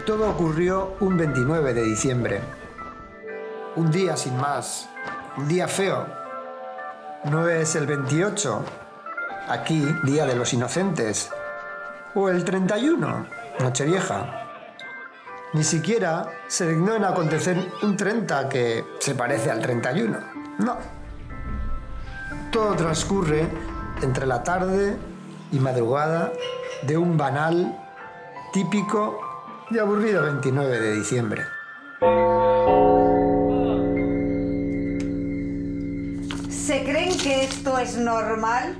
Todo ocurrió un 29 de diciembre. Un día sin más, un día feo. No es el 28, aquí, Día de los Inocentes, o el 31, Nochevieja. Ni siquiera se dignó en acontecer un 30 que se parece al 31. No. Todo transcurre entre la tarde y madrugada de un banal, típico y aburrido 29 de diciembre. ¿Se creen que esto es normal?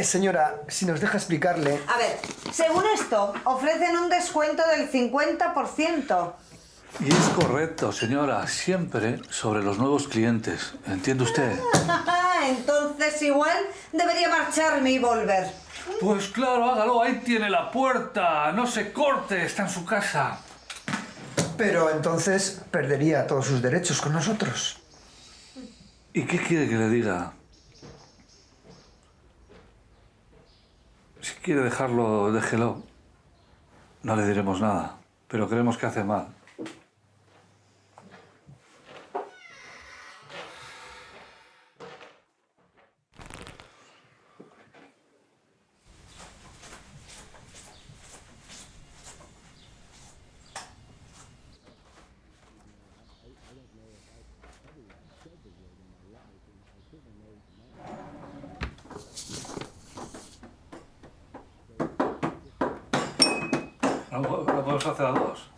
Señora, si nos deja explicarle... A ver, según esto, ofrecen un descuento del 50%. Y es correcto, señora, siempre sobre los nuevos clientes. ¿Entiende usted? Entonces igual debería marcharme y volver. Pues claro, hágalo. Ahí tiene la puerta. No se corte, está en su casa. Pero entonces perdería todos sus derechos con nosotros. ¿Y qué quiere que le diga? Si quiere dejarlo, déjelo. No le diremos nada, pero creemos que hace mal. ¿No podemos hacer a dos?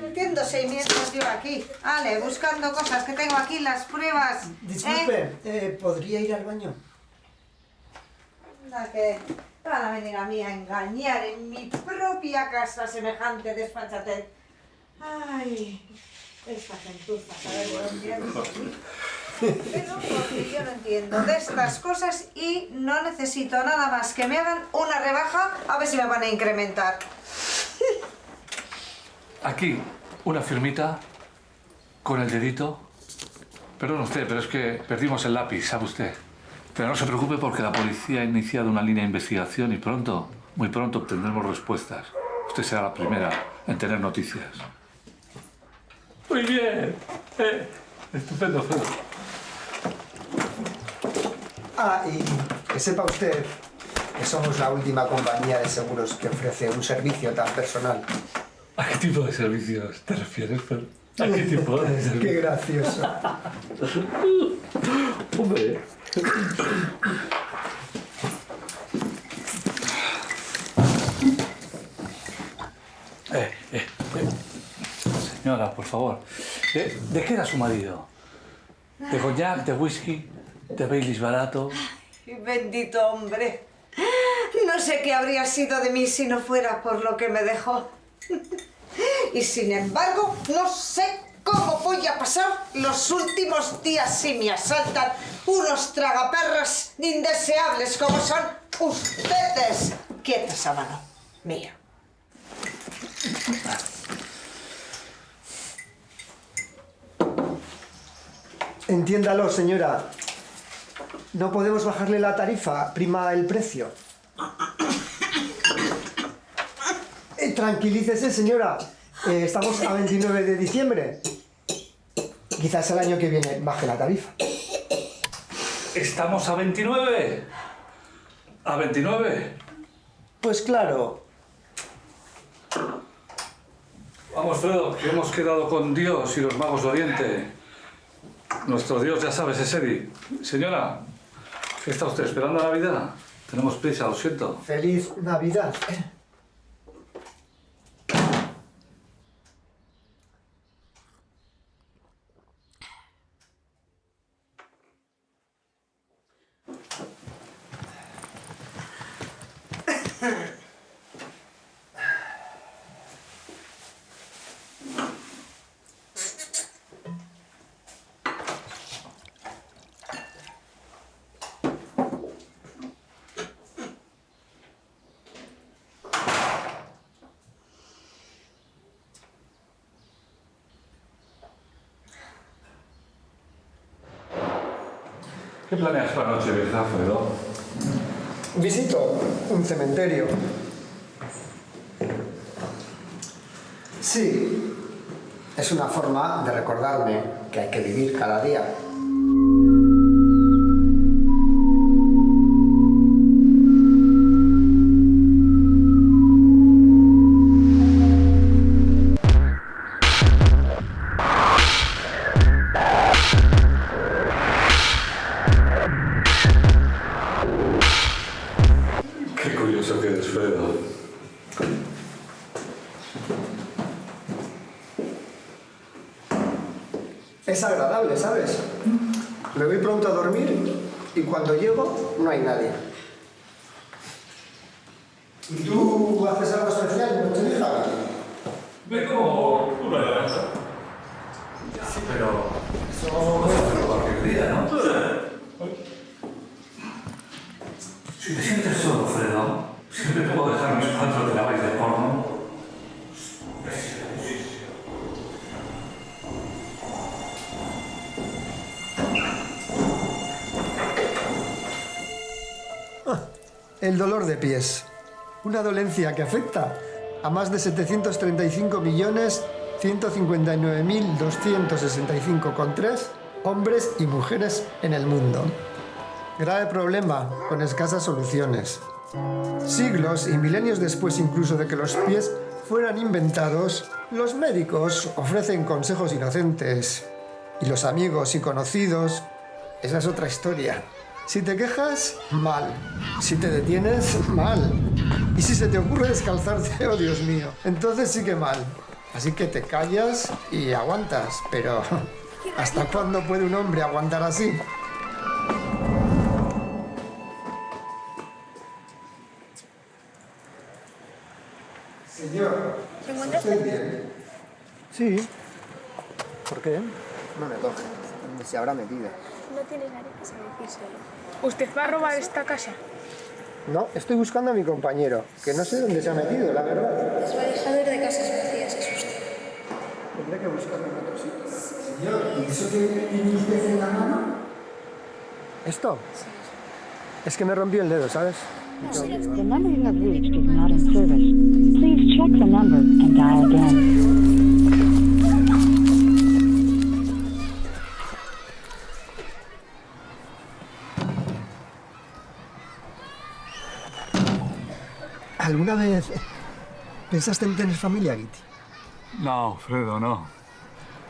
Metiéndose mientras yo aquí. Ale, buscando cosas que tengo aquí, las pruebas. Disculpe, ¿podría ir al baño? Anda, que van a venir a mí a engañar en mi propia casa semejante desfachatez. Ay, esta gentuza, ¿sabes? No entiendo. Pero porque yo no entiendo de estas cosas y no necesito nada más que me hagan una rebaja a ver si me van a incrementar. Aquí, una firmita con el dedito. Perdón usted, pero es que perdimos el lápiz, ¿sabe usted? Pero no se preocupe porque la policía ha iniciado una línea de investigación y pronto Muy pronto obtendremos respuestas. Usted será la primera en tener noticias. Muy bien. Estupendo, Fredo. Ah, y que sepa usted que somos la última compañía de seguros que ofrece un servicio tan personal. ¿A qué tipo de servicios te refieres, Fredo? ¿A qué tipo de servicios? Qué gracioso. Hombre. Señora, por favor. ¿De qué era su marido? ¿De coñac, de whisky, de Baileys barato? Ay, bendito hombre. No sé qué habría sido de mí si no fuera por lo que me dejó. Y sin embargo, no sé cómo voy a pasar los últimos días si me asaltan unos tragaperras indeseables como son ustedes. Quieta esa mano, mía. Entiéndalo, señora. No podemos bajarle la tarifa, prima el precio. Tranquilícese, señora. Estamos a 29 de diciembre. Quizás el año que viene baje la tarifa. ¿Estamos a 29? ¿A 29? Pues claro. Vamos, Fredo, que hemos quedado con Dios y los magos de Oriente. Nuestro Dios, ya sabes, es Eddie. Señora, ¿qué está usted esperando a Navidad? Tenemos prisa, lo siento. Feliz Navidad. ¿Qué planeas para la noche vieja, Fredo? Visito un cementerio. Sí, es una forma de recordarme que hay que vivir cada día. Qué curioso que eres, Fredo. Es agradable, ¿sabes? Me voy pronto a dormir y cuando llego no hay nadie. ¿Y tú haces algo especial en Nochevieja? Ve como una de las. Sí, pero eso puede hacerlo cualquier día, ¿no? Si te sientes solo, Fredo, siempre puedo dejar mis cuadros de la baile de porno. El dolor de pies. Una dolencia que afecta a más de 735.159.265,3 hombres y mujeres en el mundo. Grave problema con escasas soluciones. Siglos y milenios después incluso de que los pies fueran inventados, los médicos ofrecen consejos inocentes. Y los amigos y conocidos, esa es otra historia. Si te quejas, mal. Si te detienes, mal. Y si se te ocurre descalzarte, oh Dios mío, entonces sí que mal. Así que te callas y aguantas. Pero, ¿hasta cuándo puede un hombre aguantar así? Señor, ¿Se encuentra ¿usted usted? bien? Sí. ¿Por qué? No me toque. ¿Dónde se habrá metido? No tiene nadie que sabe decírselo. ¿Usted va a robar esta casa? No, estoy buscando a mi compañero, que no sé dónde se ha metido, la verdad. Desvalijador de casas vacías es usted. Tendré que buscarlo en otro sitio. Señor, ¿y eso que tiene usted en la mano? ¿Esto? Sí. Es que me rompió el dedo, ¿sabes? The number you have reached is not in service. Please check the number and dial again. ¿Alguna vez pensaste en tener familia, Guiti? No, Fredo, no.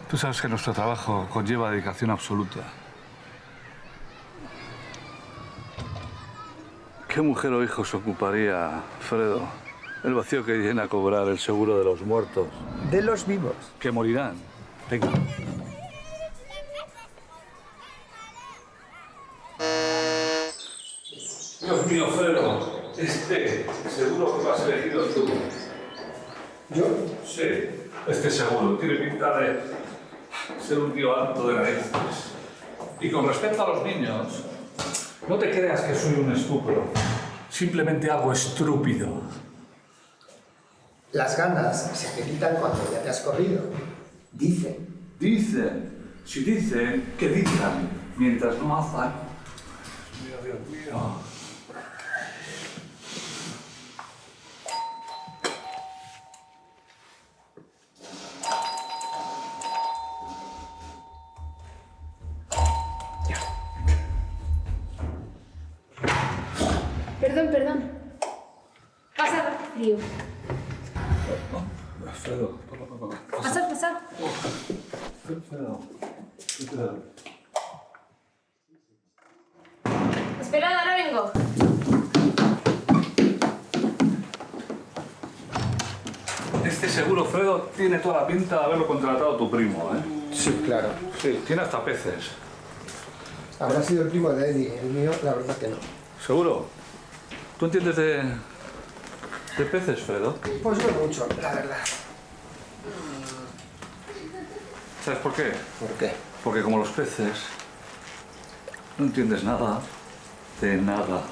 Tú sabes que nuestro trabajo conlleva dedicación absoluta. ¿Qué mujer o hijo se ocuparía, Fredo? El vacío que llena cobrar el seguro de los muertos. De los vivos. Que morirán. Venga. Dios mío, Fredo. Seguro que vas elegido tú. ¿Yo? Sí, seguro. Tiene pinta de ser un tío alto de narices. Y con respecto a los niños, no te creas que soy un estúpido. Simplemente algo estúpido. Las ganas se te quitan cuando ya te has corrido. Dicen. Dicen. Si dicen, que digan. Mientras no hacen. Dios mío. Perdón. Pasad, frío. Fredo, Pasad. Fredo. Esperad, ahora vengo. Seguro, Fredo, tiene toda la pinta de haberlo contratado tu primo, ¿eh? Sí, claro. Sí, tiene hasta peces. Habrá sido el primo de Eddie. El mío, la verdad que no. ¿Seguro? ¿Tú entiendes de peces, Fredo? Pues no mucho, la verdad. ¿Sabes por qué? ¿Por qué? Porque como los peces, no entiendes nada de nada.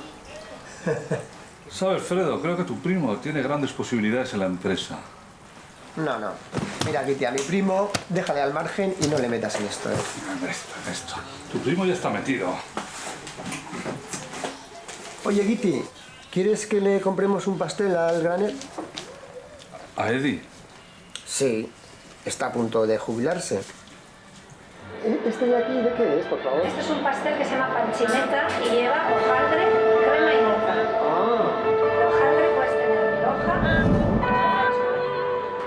¿Sabes, Fredo? Creo que tu primo tiene grandes posibilidades en la empresa. No. Mira, Guiti, a mi primo, déjale al margen y no le metas en esto, ¿eh? En esto. Tu primo ya está metido. Oye, Guiti, ¿quieres que le compremos un pastel al Graner? ¿A Eddie? Sí, está a punto de jubilarse. ¿Este de aquí de qué es, por favor? Este es un pastel que se llama panchineta y lleva hojaldre, crema y nata. El hojaldre puedes tener hoja.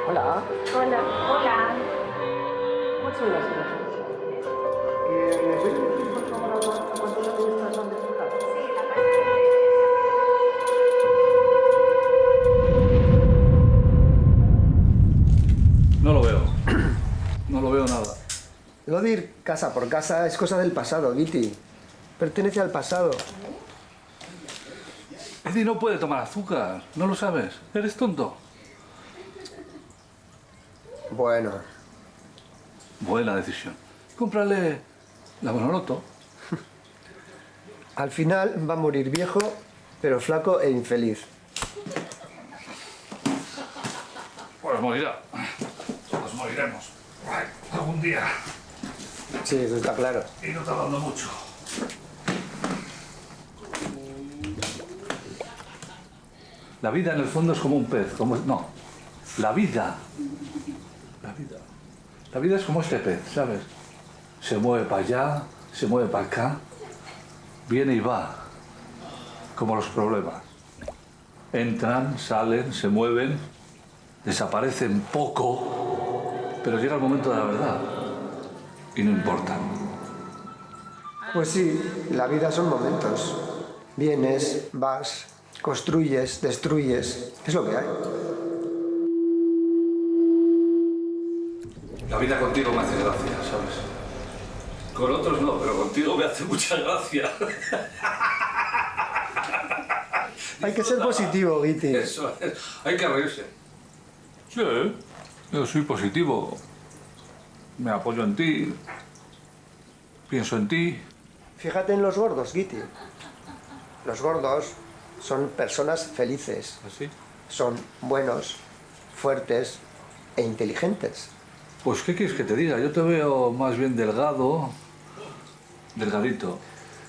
Hola. Hola. ¿Cuáles son las gracias? ¿Me puedes decir, por favor, a cuánto de estas van de fruta? Sí, la No lo veo. No lo veo nada. Lo de ir casa por casa es cosa del pasado, Guiti. Pertenece al pasado. Eddie no puede tomar azúcar. ¿No lo sabes? ¿Eres tonto? Bueno, Buena decisión. Cómprale la Bonoloto. al final va a morir viejo, pero flaco e infeliz. Pues morirá. Nos moriremos. Ay, algún día. Sí, eso está claro. Y no tardando mucho. La vida en el fondo es como un pez. No. La vida. La vida es como este pez, ¿sabes? Se mueve para allá, se mueve para acá. Viene y va. Como los problemas. Entran, salen, se mueven, desaparecen poco, pero llega el momento de la verdad y no importan. Pues sí, la vida son momentos. Vienes, vas, construyes, destruyes. Es lo que hay. La vida contigo me hace gracia, ¿sabes? Con otros no, pero contigo me hace mucha gracia. Hay que ser positivo, Guiti. Eso es, hay que reírse. Sí, yo soy positivo. Me apoyo en ti. Pienso en ti. Fíjate en los gordos, Guiti. Los gordos son personas felices. ¿Así? Son buenos, fuertes e inteligentes. Pues, ¿qué quieres que te diga? Yo te veo más bien delgadito.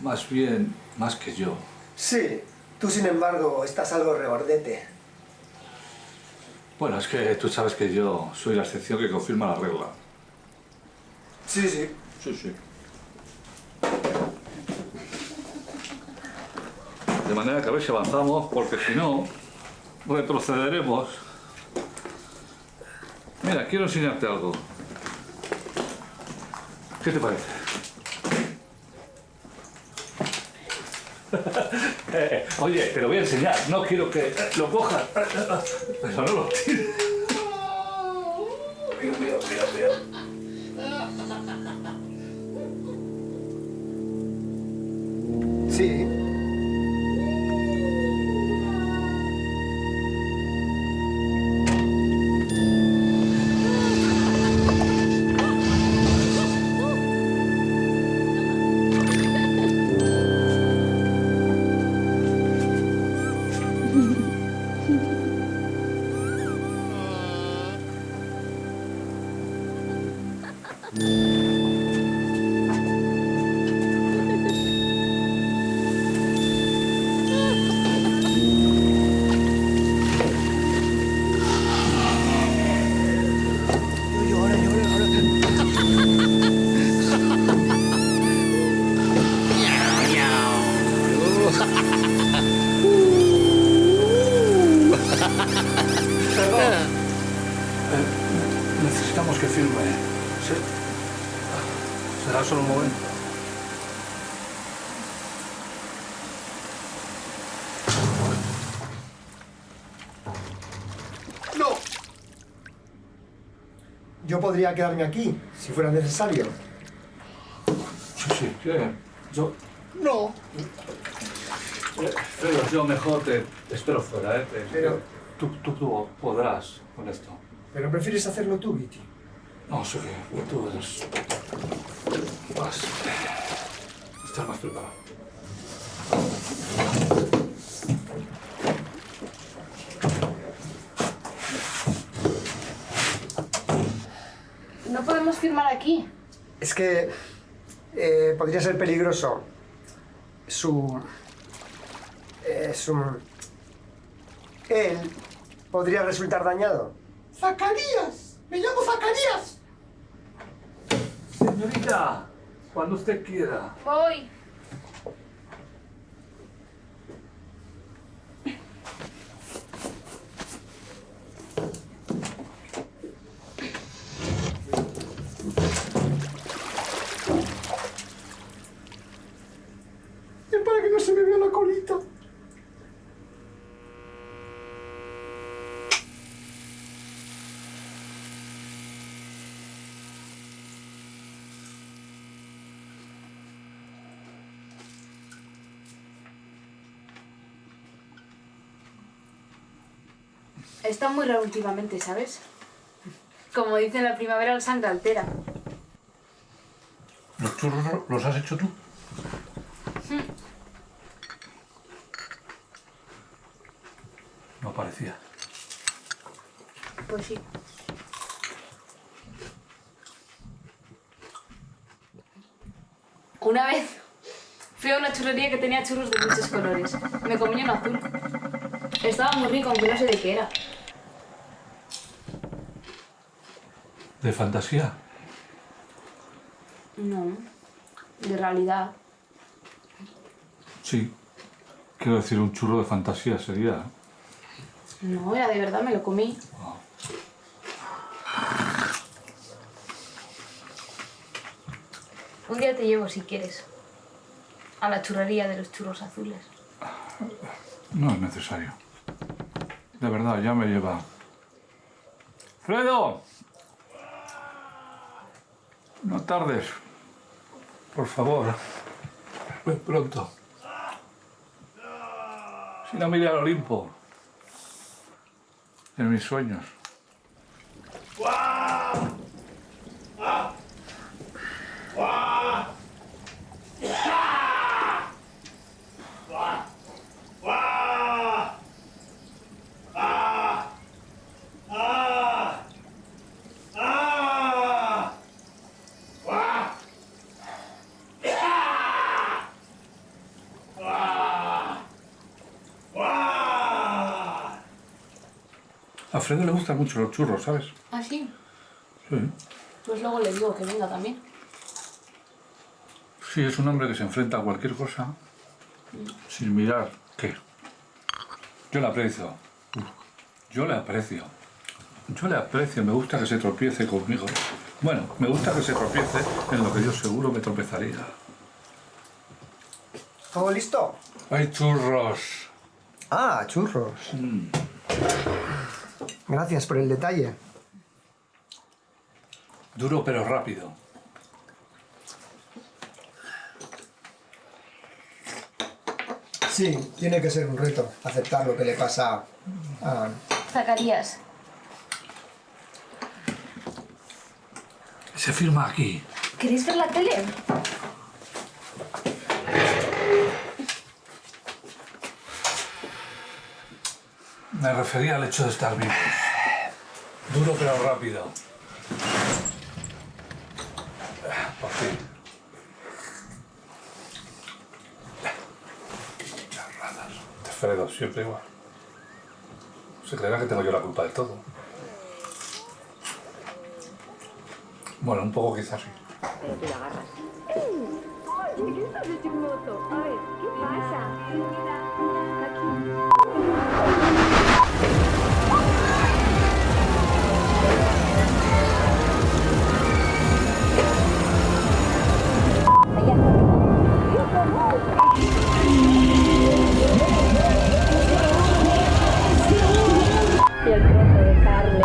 Más bien, más que yo. Sí, Tú, sin embargo, estás algo regordete. Bueno, es que tú sabes que yo soy la excepción que confirma la regla. Sí, sí. Sí, sí. De manera que a ver si avanzamos, porque si no, retrocederemos. Mira, quiero enseñarte algo. ¿Qué te parece? Oye, te lo voy a enseñar. No quiero que lo cojas. Pero no lo tires. Mira, mira, mira, mira. Sí. Necesitamos que firme. ¿Sí? ¿Será solo un momento? ¡No! Yo podría quedarme aquí, si fuera necesario. Sí, sí. ¿Qué? Yo... No. Pero yo mejor te espero fuera, ¿eh? Pero- Tú podrás con esto. Pero prefieres hacerlo tú, Viti. No sé qué. Tú eres... Vas. Estar más preparado. No podemos firmar aquí. Es que podría ser peligroso. Él podría resultar dañado. ¡Zacarías! ¡Me llamo Zacarías! Señorita, cuando usted quiera. Voy. Es para que no se me vea la colita. Está muy raro últimamente, ¿sabes? Como dicen, la primavera la sangre altera. ¿Los churros los has hecho tú? No parecía. Pues sí. Una vez fui a una churrería que tenía churros de muchos colores. Me comí uno azul. Estaba muy rico, aunque no sé de qué era. ¿De fantasía? No, de realidad. Sí. Quiero decir, un churro de fantasía sería. No, era de verdad, me lo comí. Un día te llevo si quieres. A la churrería de los churros azules. No es necesario. De verdad, ya me lleva. ¡Fredo! No tardes. Por favor. Ven pronto. Si no, mire al Olimpo. En mis sueños. A Fredo le gustan mucho los churros, ¿sabes? ¿Ah, sí? Sí. Pues luego le digo que venga también. Sí, es un hombre que se enfrenta a cualquier cosa sin mirar qué. Yo le aprecio. Yo le aprecio. Yo le aprecio. Me gusta que se tropiece conmigo. Bueno, me gusta que se tropiece en lo que yo seguro me tropezaría. ¿Todo listo? ¡Hay churros! Ah, churros. Gracias por el detalle. Duro pero rápido. Sí, tiene que ser un reto aceptar lo que le pasa a... Zacarías. Se firma aquí. ¿Queréis ver la tele? Me refería al hecho de estar vivo. Duro pero rápido. Por fin. Las ratas. Te Fredo, siempre igual. Se creerá que tengo yo la culpa de todo. Bueno, un poco quizás sí. Pero tú la agarras. ¡Ay! ¿Qué estás de chismoso? A ver, ¿qué pasa? Y el trozo de carne.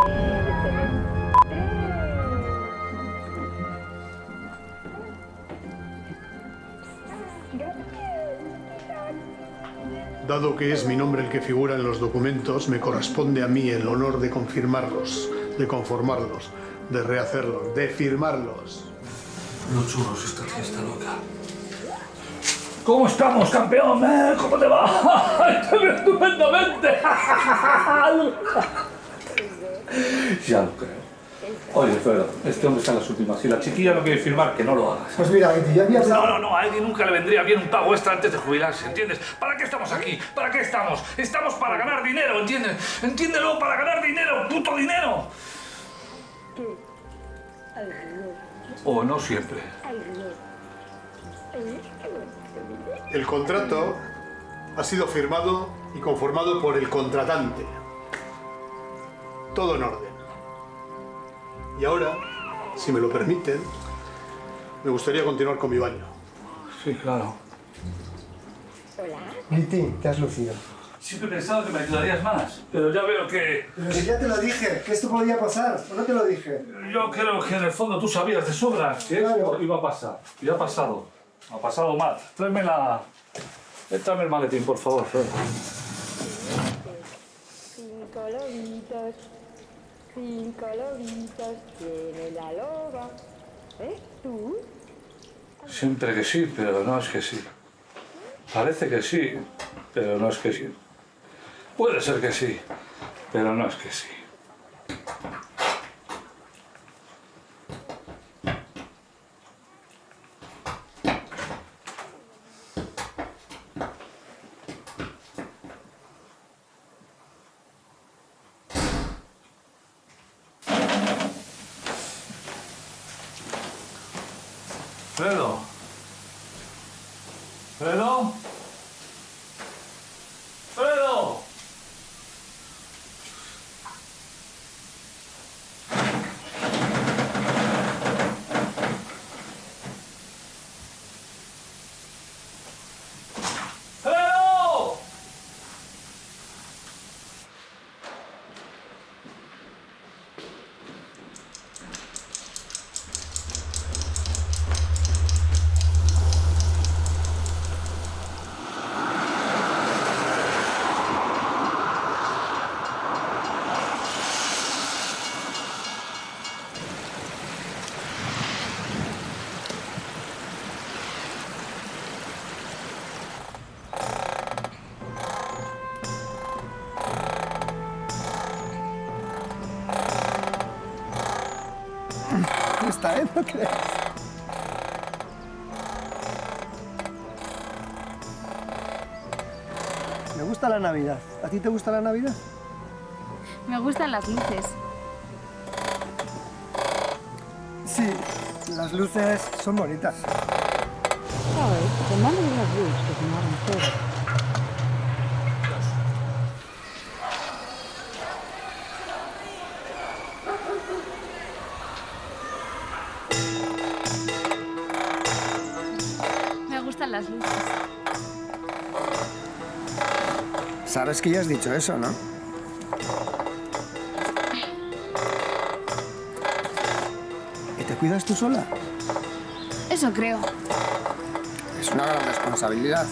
Dado que es mi nombre el que figura en los documentos, me corresponde a mí el honor de confirmarlos, de conformarlos, de rehacerlos, de firmarlos. Los churros, esta tía está loca. ¿Cómo estamos, campeón? ¿Cómo te va? ¡Te veo estupendamente! Ya lo creo. Oye, Fredo, este hombre está en las últimas. Si la chiquilla no quiere firmar, que no lo hagas. Pues mira, Betty, yo había... No, a Eddie nunca le vendría bien un pago extra antes de jubilarse, ¿entiendes? ¿Para qué estamos aquí? ¿Para qué estamos? Estamos para ganar dinero, ¿entiendes? Entiéndelo, para ganar dinero, puto dinero. O no siempre. El contrato ha sido firmado y conformado por el contratante. Todo en orden. Y ahora, si me lo permiten, me gustaría continuar con mi baño. Sí, claro. Betty, te has lucido. Siempre he pensado que me ayudarías más, pero ya veo que... Pero si ya te lo dije, que esto podía pasar, ¿o no te lo dije? Yo creo que en el fondo tú sabías de sobra que esto iba a pasar. Y ha pasado. Ha pasado mal. Tráeme el maletín, por favor, Fredo. 5 lobitos, 5 lobitos, tiene la loba. ¿Ves tú? Siempre que sí, pero no es que sí. Parece que sí, pero no es que sí. Puede ser que sí, pero no es que sí. Fredo. Fredo. Fredo. Fredo. Está, ¿eh? ¿No crees? Me gusta la Navidad. ¿A ti te gusta la Navidad? Me gustan las luces. Sí, las luces son bonitas. Sorry, the number you have reached is not in service. Me gustan las luces. Sabes que ya has dicho eso, ¿no? ¿Y te cuidas tú sola? Eso creo. Es una gran responsabilidad.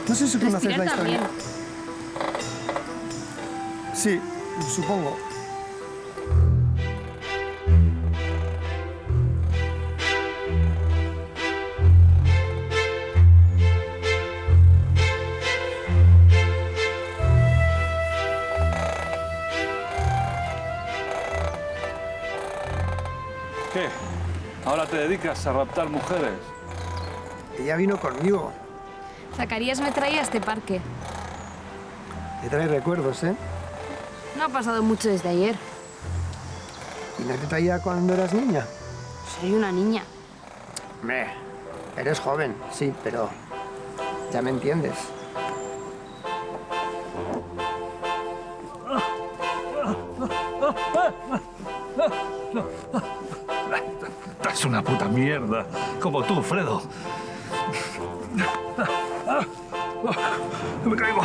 No sé si conoces la Respirar historia. también. Sí, supongo. ¿Qué? ¿Ahora te dedicas a raptar mujeres? Ella vino conmigo. Zacarías me traía a este parque. Te trae recuerdos, ¿eh? No ha pasado mucho desde ayer. ¿Y no te traía cuando eras niña? Soy una niña. Hombre, eres joven, sí, pero ya me entiendes. Es una puta mierda, como tú, Fredo. Me caigo.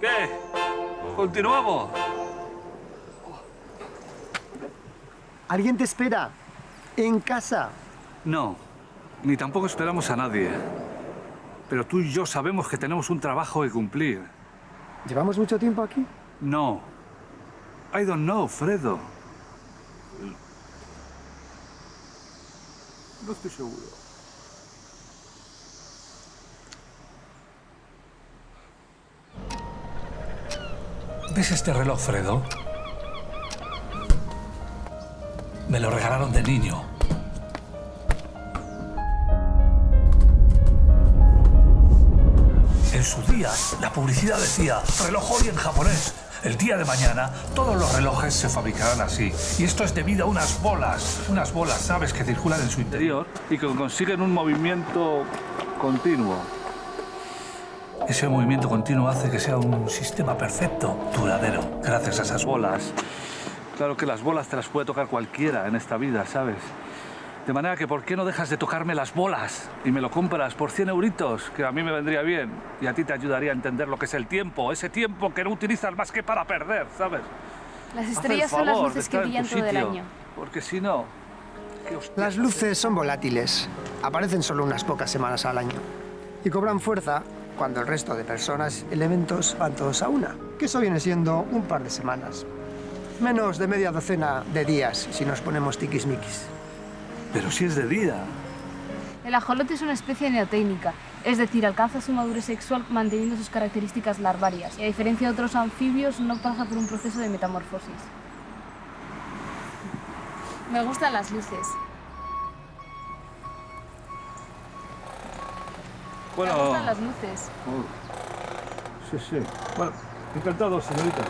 ¿Qué? ¿Continuamos? ¿Alguien te espera? En casa. No, ni tampoco esperamos a nadie. Pero tú y yo sabemos que tenemos un trabajo que cumplir. ¿Llevamos mucho tiempo aquí? No. I don't know, Fredo. No estoy seguro. ¿Ves este reloj, Fredo? Me lo regalaron de niño. En su día, la publicidad decía reloj Ori en japonés. El día de mañana, todos los relojes se fabricarán así. Y esto es debido a unas bolas, ¿sabes?, que circulan en su interior Y que consiguen un movimiento continuo. Ese movimiento continuo hace que sea un sistema perfecto, duradero, gracias a esas bolas. Claro que las bolas te las puede tocar cualquiera en esta vida, ¿sabes? De manera que, ¿por qué no dejas de tocarme las bolas y me lo compras por 100 euritos? Que a mí me vendría bien y a ti te ayudaría a entender lo que es el tiempo. Ese tiempo que no utilizas más que para perder, ¿sabes? Las Haz el estrellas son las favor de luces que estar en brillan tu todo el sitio, año. Porque si no... ¿qué hostias Las luces son volátiles. Aparecen solo unas pocas semanas al año. Y cobran fuerza cuando el resto de personas y elementos van todos a una. Que eso viene siendo un par de semanas. Menos de media docena de días si nos ponemos tiquismiquis. Pero si es de día. El ajolote es una especie neotécnica, es decir, alcanza su madurez sexual manteniendo sus características larvarias y, a diferencia de otros anfibios, no pasa por un proceso de metamorfosis. Me gustan las luces. Me Bueno... gustan las luces. Sí, sí. Bueno, encantado, señorita.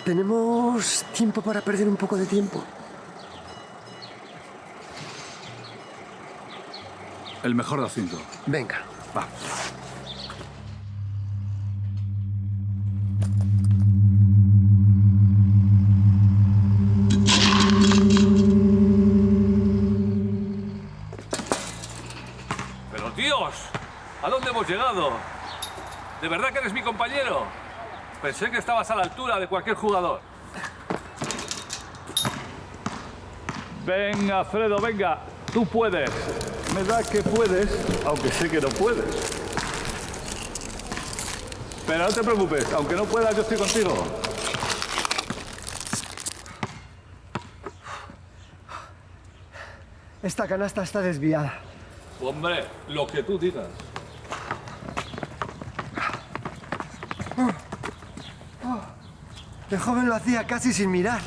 ¿Tenemos tiempo para perder un poco de tiempo? El mejor de los 5. Venga. Va. Pero tíos, ¿a dónde hemos llegado? ¿De verdad que eres mi compañero? Pensé que estabas a la altura de cualquier jugador. Venga, Fredo, venga. Tú puedes. Me da que puedes, aunque sé que no puedes. Pero no te preocupes, aunque no puedas, yo estoy contigo. Esta canasta está desviada. Hombre, lo que tú digas. De joven lo hacía casi sin mirar.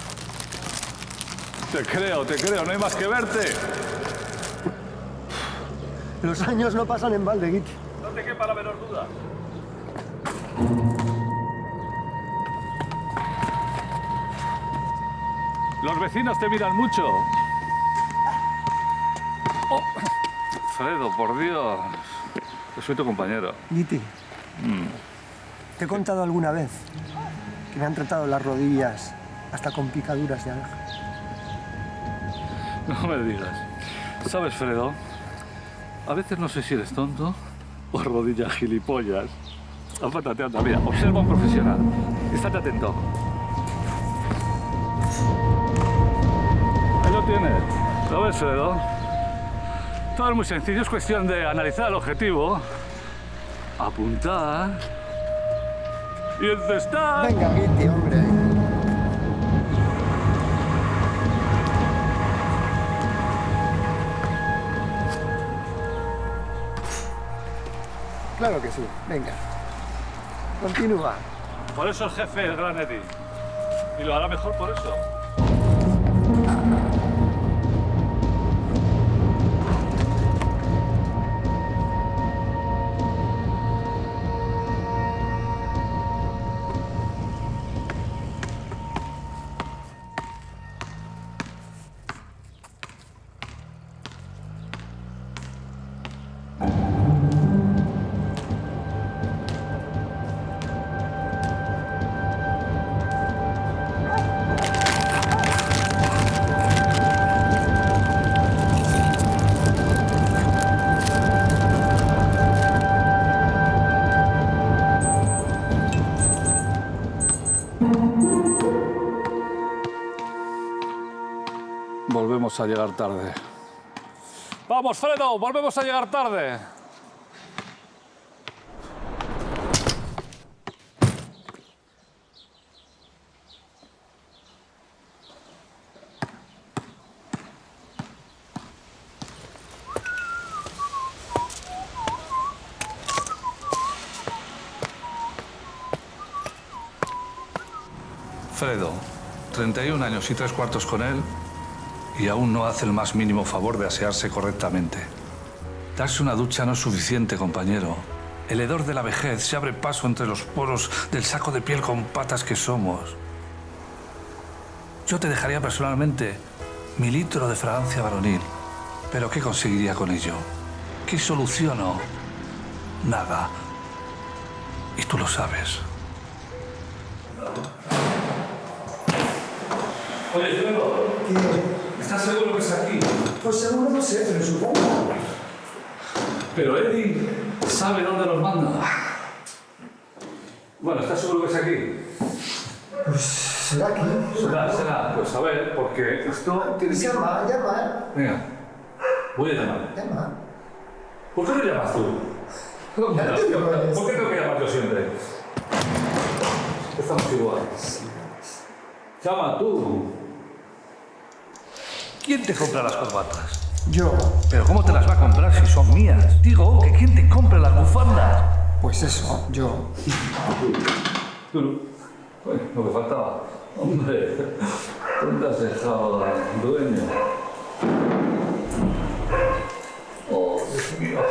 Te creo, no hay más que verte. Los años no pasan en balde, Guiti. No te quepa la menor duda. Los vecinos te miran mucho. Oh. Fredo, por Dios. Yo soy tu compañero. Guiti, te he contado alguna vez que me han tratado las rodillas hasta con picaduras de abeja. No me digas. ¿Sabes, Fredo? A veces no sé si eres tonto o rodillas gilipollas. Apártate, anda, mira, observa a un profesional. Estate atento. Ahí lo tienes. ¿Lo ves, Fredo? Todo es muy sencillo, es cuestión de analizar el objetivo, apuntar y encestar. Venga, Guiti, hombre. Claro que sí, venga. Continúa. Por eso el jefe es el gran Eddie. Y lo hará mejor por eso. Volvemos a llegar tarde. ¡Vamos, Fredo! ¡Volvemos a llegar tarde! Fredo, 31 años y 3/4 con él, y aún no hace el más mínimo favor de asearse correctamente. Darse una ducha no es suficiente, compañero. El hedor de la vejez se abre paso entre los poros del saco de piel con patas que somos. Yo te dejaría personalmente mi litro de fragancia varonil. ¿Pero qué conseguiría con ello? ¿Qué soluciono? Nada. Y tú lo sabes. Oye, Fredo. ¿Estás seguro que es aquí? Pues seguro no sé, pero supongo. Pero Eddie sabe dónde nos manda. Bueno, ¿estás seguro que es aquí? Pues será aquí. Será. Pues a ver, porque esto tiene que... Llama. Venga, voy a llamar. Llama. ¿Por qué no llamas tú? ¿Por qué tengo que llamar yo siempre? Estamos iguales. Llama tú. ¿Quién te compra las corbatas? Yo. ¿Pero cómo te las va a comprar si son mías? Digo, que ¿quién te compra las bufandas? Pues eso, yo. Tú. Bueno, lo que faltaba. Hombre, ¿dónde has dejado al dueño? Oh, Dios mío.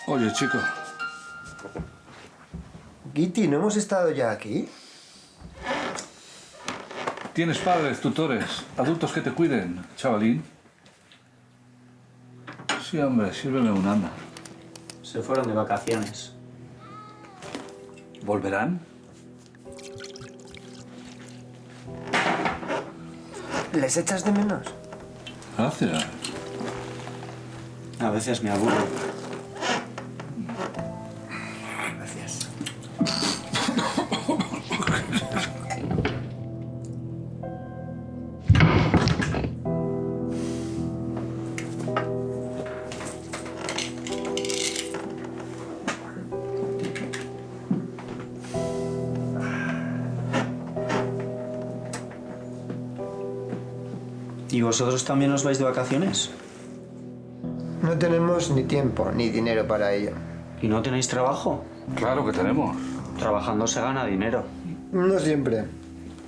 Oye, chico. Guiti, ¿no hemos estado ya aquí? ¿Tienes padres, tutores, adultos que te cuiden, chavalín? Sí, hombre, sírveme un anda. Se fueron de vacaciones. ¿Volverán? ¿Les echas de menos? Gracias. A veces me aburro. Gracias. ¿Y vosotros también os vais de vacaciones? No tenemos ni tiempo ni dinero para ello. ¿Y no tenéis trabajo? Claro que tenemos. Trabajando se gana dinero. No siempre.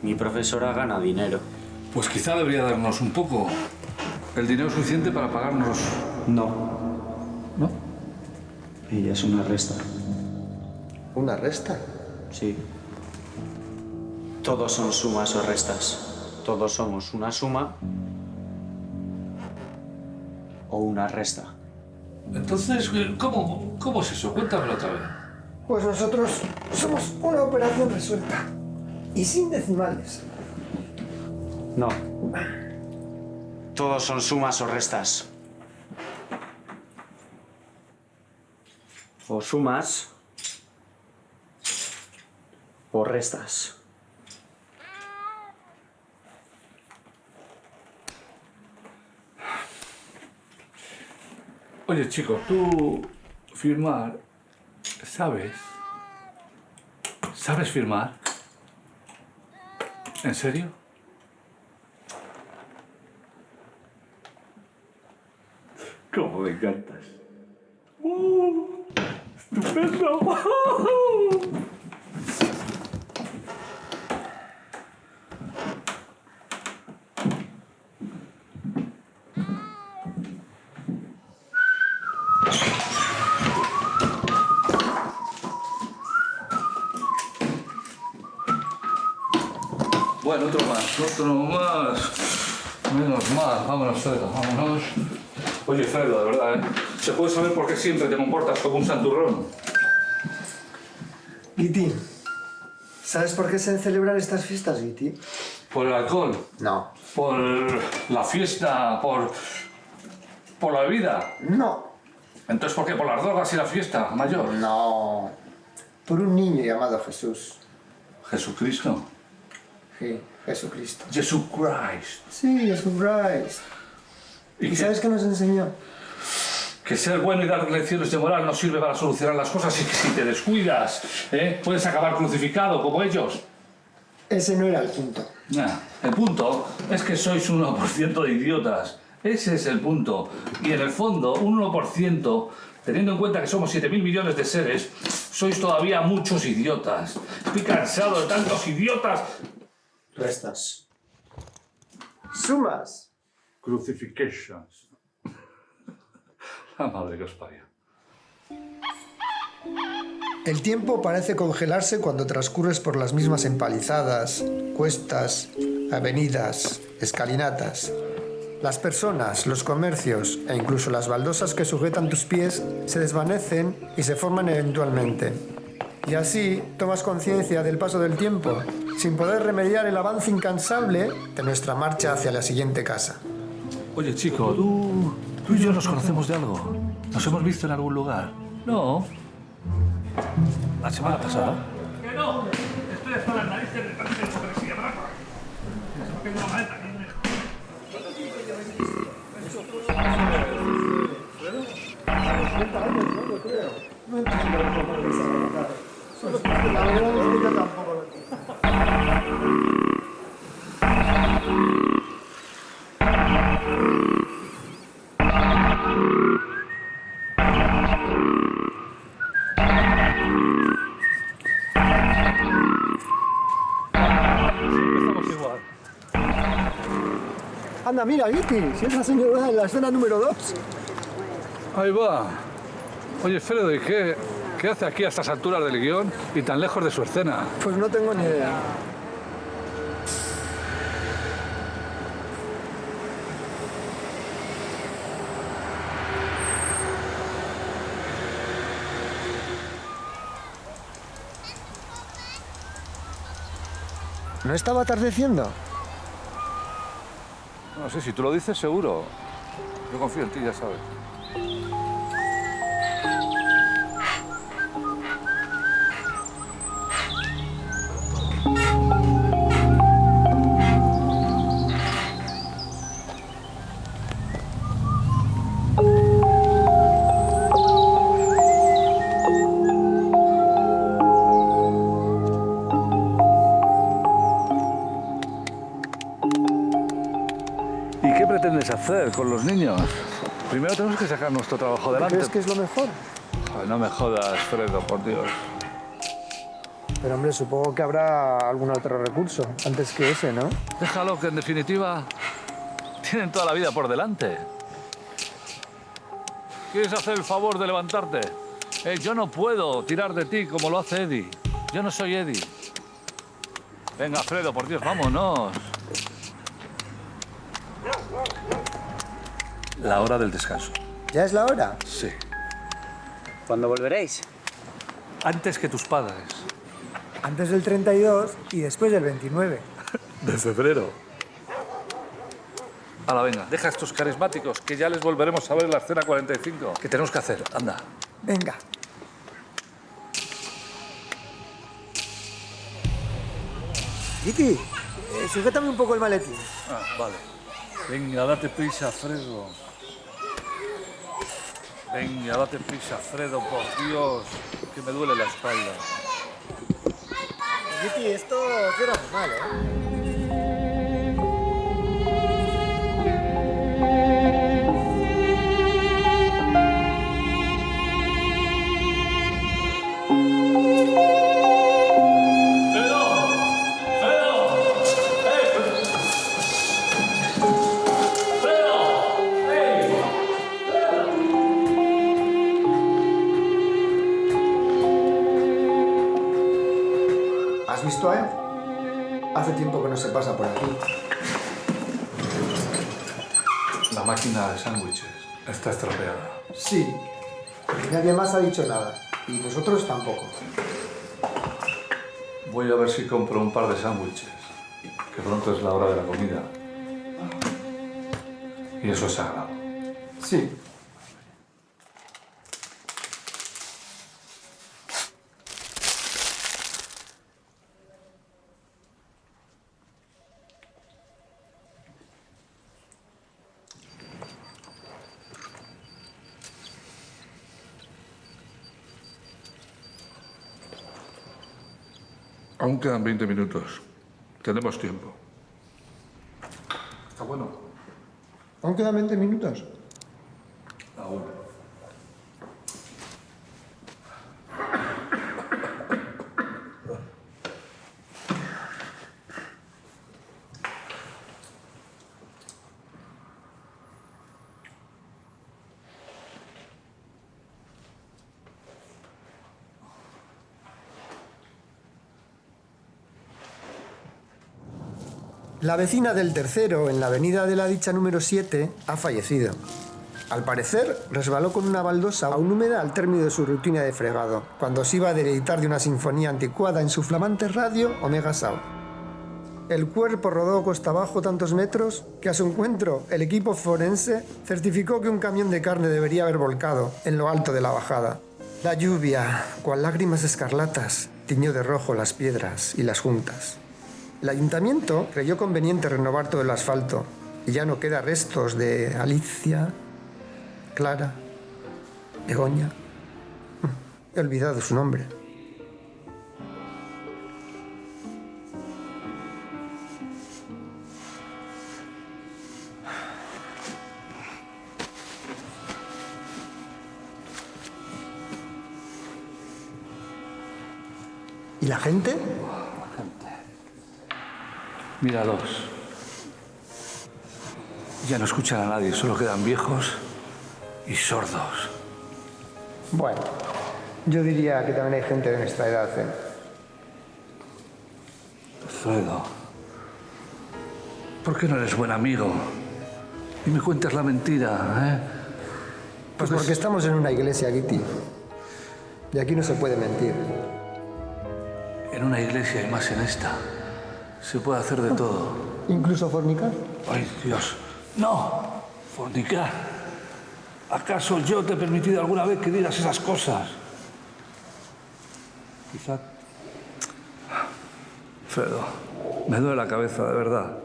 Mi profesora gana dinero. Pues quizá debería darnos un poco. El dinero suficiente para pagarnos... No. ¿No? Ella es una resta. ¿Una resta? Sí. Todos son sumas o restas. Todos somos una suma o una resta. Entonces, ¿cómo es eso? Cuéntamelo otra vez. Pues nosotros somos una operación resuelta. Y sin decimales. No. Todos son sumas o restas. O sumas o restas. Oye, chico, tú firmar, ¿sabes? ¿Sabes firmar? ¿En serio? ¿Cómo me encantas? ¡Estupendo! Bueno, otro más. Menos mal. Vámonos, Fredo, vámonos. Oye, Fredo, de verdad, ¿eh? ¿Se puede saber por qué siempre te comportas como un santurrón? Guiti, ¿sabes por qué se celebran estas fiestas, Guiti? ¿Por el alcohol? No. ¿Por la fiesta? ¿Por la bebida? No. Entonces, ¿por qué? ¿Por las drogas y la fiesta mayor? No. Por un niño llamado Jesús. ¿Jesucristo? Sí, Jesucristo. Jesucristo. Sí, Jesucristo. ¿Y sabes qué nos enseñó? Que ser bueno y dar lecciones de moral no sirve para solucionar las cosas y que si te descuidas, puedes acabar crucificado como ellos. Ese no era el punto. Nah, el punto es que sois un 1% de idiotas. Ese es el punto. Y en el fondo, un 1%, teniendo en cuenta que somos 7.000 millones de seres, sois todavía muchos idiotas. Estoy cansado de tantos idiotas. Restas. Sumas. Crucifications. La madre que os parió. El tiempo parece congelarse cuando transcurres por las mismas empalizadas, cuestas, avenidas, escalinatas. Las personas, los comercios e incluso las baldosas que sujetan tus pies se desvanecen y se forman eventualmente. Y así tomas conciencia del paso del tiempo, sin poder remediar el avance incansable de nuestra marcha hacia la siguiente casa. Oye, chico, tú y yo nos conocemos de algo. ¿Nos hemos visto en algún lugar? No. ¿La semana pasada? Que no. Estoy hasta las narices de tanta hipocresía, brava. Tengo una maleta. No entiendo la forma de esa. Solo que la verdad es que yo tampoco lo entiendo. Estamos igual. Anda, mira, Guiti, si es la señora de la escena número 2. Ahí va. Oye, Fredo, ¿y qué hace aquí a estas alturas del guión y tan lejos de su escena? Pues no tengo ni idea. ¿No estaba atardeciendo? No sé, si tú lo dices, seguro. Yo confío en ti, ya sabes. ¿Y qué pretendes hacer con los niños? Primero tenemos que sacar nuestro trabajo adelante. ¿Crees que es lo mejor? Joder, no me jodas, Fredo, por Dios. Pero hombre, supongo que habrá algún otro recurso antes que ese, ¿no? Déjalo, que en definitiva tienen toda la vida por delante. ¿Quieres hacer el favor de levantarte? Yo no puedo tirar de ti como lo hace Eddie. Yo no soy Eddie. Venga, Fredo, por Dios, vámonos. La hora del descanso. ¿Ya es la hora? Sí. ¿Cuándo volveréis? Antes que tus padres. Antes del 32 y después del 29. De febrero. Ahora, venga, deja a estos carismáticos, que ya les volveremos a ver en la escena 45. ¿Qué tenemos que hacer? Anda. Venga. Vicky, sujétame un poco el maletín. Ah, vale. Venga, date prisa, Fredo. Venga, date prisa, Fredo, por Dios, que me duele la espalda. Vicky, esto queda muy mal, ¿eh? ¿Has visto a él? Hace tiempo que no se pasa por aquí. La máquina de sándwiches está estropeada. Sí. Nadie más ha dicho nada. Y nosotros tampoco. Voy a ver si compro un par de sándwiches, que pronto es la hora de la comida. Y eso es sagrado. Sí. Aún quedan 20 minutos. Tenemos tiempo. Está bueno. ¿Aún quedan 20 minutos? Aún. La vecina del tercero, en la avenida de la Dicha número 7, ha fallecido. Al parecer, resbaló con una baldosa aún húmeda al término de su rutina de fregado, cuando se iba a deleitar de una sinfonía anticuada en su flamante radio Omega Sound. El cuerpo rodó cuesta abajo tantos metros que a su encuentro el equipo forense certificó que un camión de carne debería haber volcado en lo alto de la bajada. La lluvia, cual lágrimas escarlatas, tiñó de rojo las piedras y las juntas. El ayuntamiento creyó conveniente renovar todo el asfalto y ya no queda restos de Alicia, Clara, Begoña. He olvidado su nombre. ¿Y la gente? Míralos. Ya no escuchan a nadie, solo quedan viejos y sordos. Bueno, yo diría que también hay gente de nuestra edad, ¿eh? Fredo, ¿por qué no eres buen amigo? Y me cuentas la mentira, ¿eh? Pues porque estamos en una iglesia, Kitty. Y aquí no se puede mentir. En una iglesia y más en esta, se puede hacer de todo. ¿Incluso fornicar? ¡Ay, Dios! ¡No! ¿Fornicar? ¿Acaso yo te he permitido alguna vez que digas esas cosas? Quizá... Fredo, me duele la cabeza, de verdad.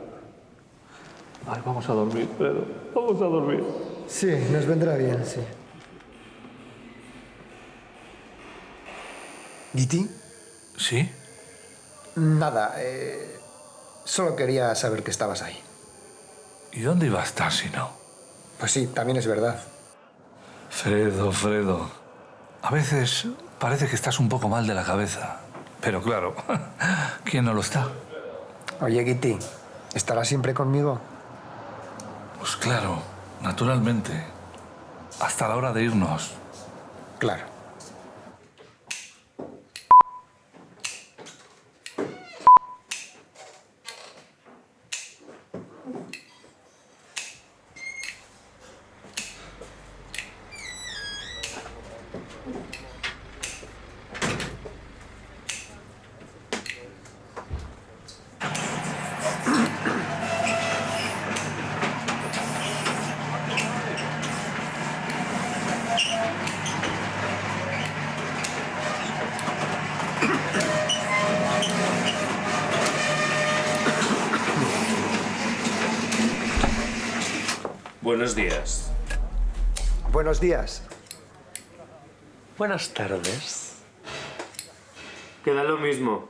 Ay, vamos a dormir, Fredo. Vamos a dormir. Sí, nos vendrá bien, sí. ¿Kitty? ¿Sí? Nada, solo quería saber que estabas ahí. ¿Y dónde iba a estar si no? Pues sí, también es verdad. Fredo, Fredo. A veces parece que estás un poco mal de la cabeza. Pero claro, ¿quién no lo está? Oye, Kitty, ¿estarás siempre conmigo? Pues claro, naturalmente. Hasta la hora de irnos. Claro. Buenos días. Buenos días. Buenas tardes. Queda lo mismo.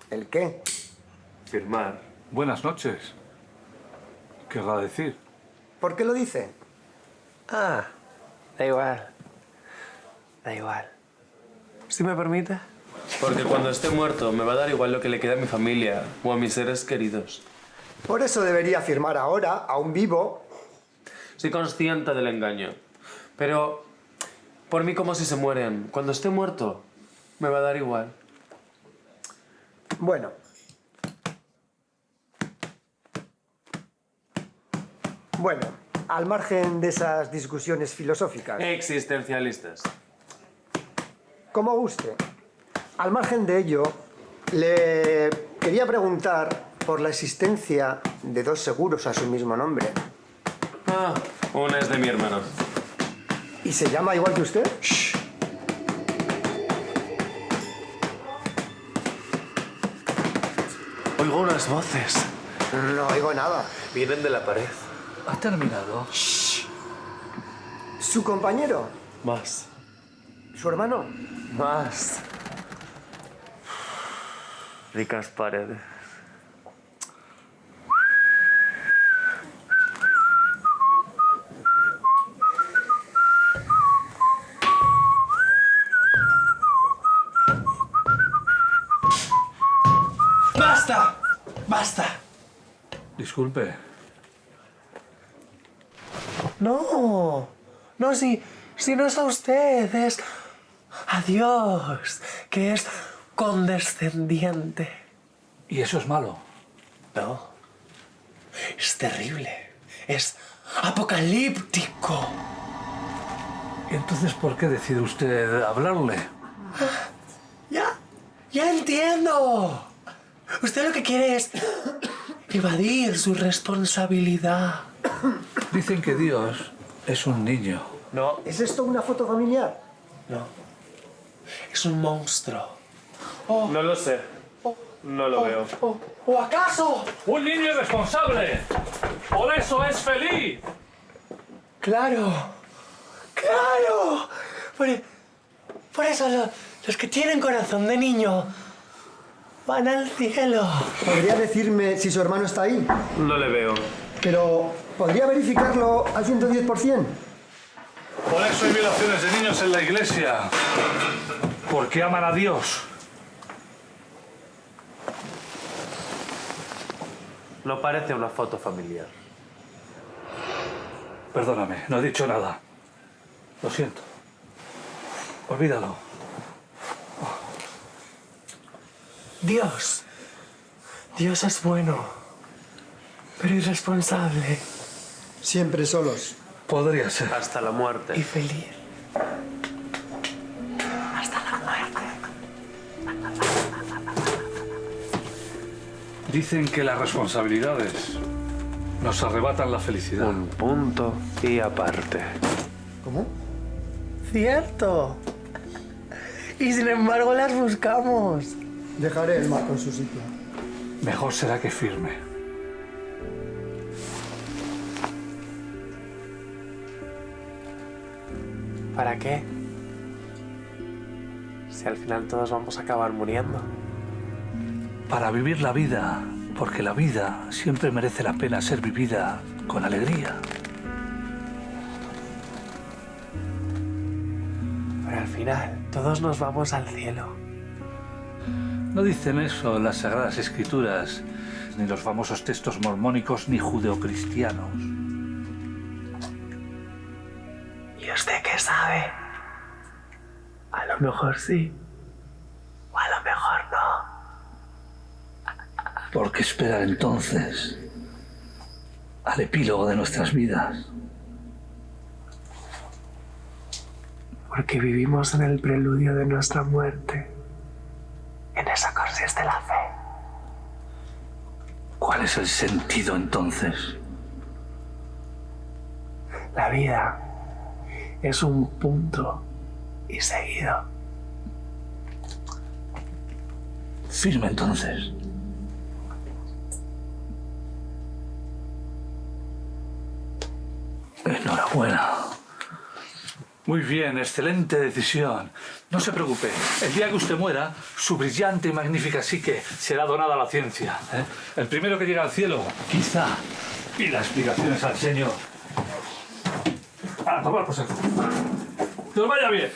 ¿El qué? Firmar. Buenas noches. ¿Querrá decir? ¿Por qué lo dice? Ah, da igual. Da igual. ¿Sí me permite? Porque cuando esté muerto me va a dar igual lo que le queda a mi familia o a mis seres queridos. Por eso debería firmar ahora, aún vivo. Soy consciente del engaño. Pero por mí como si se mueren. Cuando esté muerto me va a dar igual. Bueno. Bueno, al margen de esas discusiones filosóficas. Existencialistas. Como guste. Al margen de ello, le quería preguntar por la existencia de 2 seguros a su mismo nombre. Ah, una es de mi hermano. ¿Y se llama igual que usted? Shh. Oigo unas voces. No oigo nada. Vienen de la pared. ¿Ha terminado? Shh. ¿Su compañero? Más. ¿Su hermano? Más. Ricas paredes. ¡Basta! ¡Basta! Disculpe. No, no, si no es a usted, es a Dios, que es condescendiente. ¿Y eso es malo? No, es terrible, es apocalíptico. ¿Y entonces por qué decide usted hablarle? Ya entiendo. Usted lo que quiere es evadir su responsabilidad. Dicen que Dios es un niño. No, ¿Es esto una foto familiar? no. Es un monstruo. No lo sé. No lo veo. ¿O acaso? ¡Un niño irresponsable! ¡Por eso es feliz! ¡Claro! ¡Claro! Por eso los que tienen corazón de niño van al cielo. ¿Podría decirme si su hermano está ahí? No le veo. Pero, ¿podría verificarlo al 110%? Por eso hay violaciones de niños en la iglesia. Porque aman a Dios. No parece una foto familiar. Perdóname, no he dicho nada. Lo siento. Olvídalo. Dios. Dios es bueno, pero irresponsable. Siempre solos. Podría ser. Hasta la muerte. Y feliz. Hasta la muerte. Dicen que las responsabilidades nos arrebatan la felicidad. Un punto y aparte. ¿Cómo? Cierto. Y sin embargo las buscamos. Dejaré el marco en su sitio. Mejor será que firme. ¿Para qué? Si al final todos vamos a acabar muriendo. Para vivir la vida, porque la vida siempre merece la pena ser vivida con alegría. Pero al final todos nos vamos al cielo. No dicen eso en las Sagradas Escrituras, ni los famosos textos mormónicos ni judeocristianos. ¿Y usted qué sabe? A lo mejor sí. O a lo mejor no. ¿Por qué esperar entonces al epílogo de nuestras vidas? Porque vivimos en el preludio de nuestra muerte. En eso consiste la fe. ¿Cuál es el sentido entonces? La vida es un punto y seguido. Firme entonces. Enhorabuena. Muy bien, excelente decisión. No se preocupe, el día que usted muera, su brillante y magnífica psique será donada a la ciencia. El primero que llega al cielo, quizá, pida explicaciones al Señor. A tomar por saco. Que os vaya bien.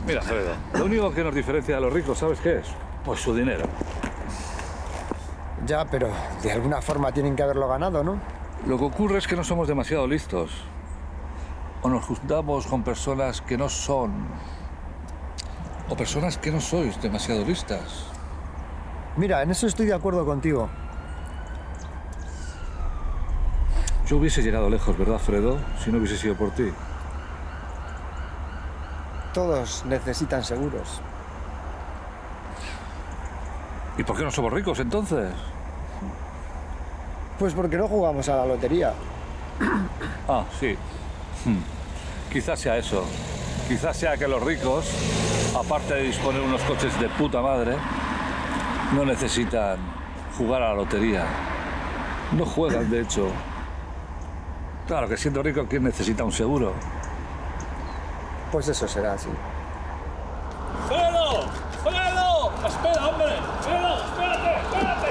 Mira, Fredo, lo único que nos diferencia de los ricos, ¿sabes qué es? Pues su dinero. Ya, pero de alguna forma tienen que haberlo ganado, ¿no? Lo que ocurre es que no somos demasiado listos. O nos juntamos con personas que no son... O personas que no sois demasiado listas. Mira, en eso estoy de acuerdo contigo. Yo hubiese llegado lejos, ¿verdad, Fredo? Si no hubiese sido por ti. Todos necesitan seguros. ¿Y por qué no somos ricos, entonces? Pues porque no jugamos a la lotería. Ah, sí. Quizás sea eso. Quizás sea que los ricos, aparte de disponer unos coches de puta madre, no necesitan jugar a la lotería. No juegan, de hecho. Claro que siendo rico, ¿quién necesita un seguro? Pues eso será así. ¡Fredo! ¡Fredo! ¡Espera, hombre! ¡Fredo! ¡Espérate! ¡Espérate!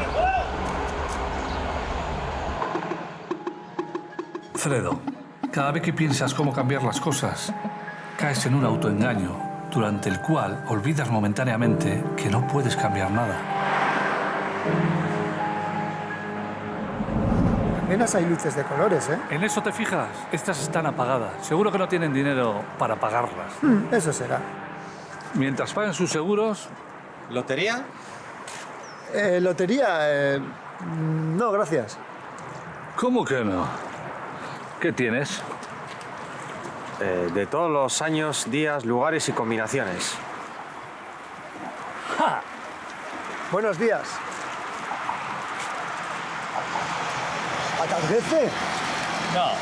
Fredo, cada vez que piensas cómo cambiar las cosas, caes en un autoengaño durante el cual olvidas momentáneamente que no puedes cambiar nada. Apenas hay luces de colores, ¿eh? ¿En eso te fijas? Estas están apagadas. Seguro que no tienen dinero para pagarlas. Eso será. Mientras paguen sus seguros... ¿Lotería? Lotería, no, gracias. ¿Cómo que no? ¿Qué tienes? De todos los años, días, lugares y combinaciones. ¡Ja! Buenos días. ¿Atardece? No,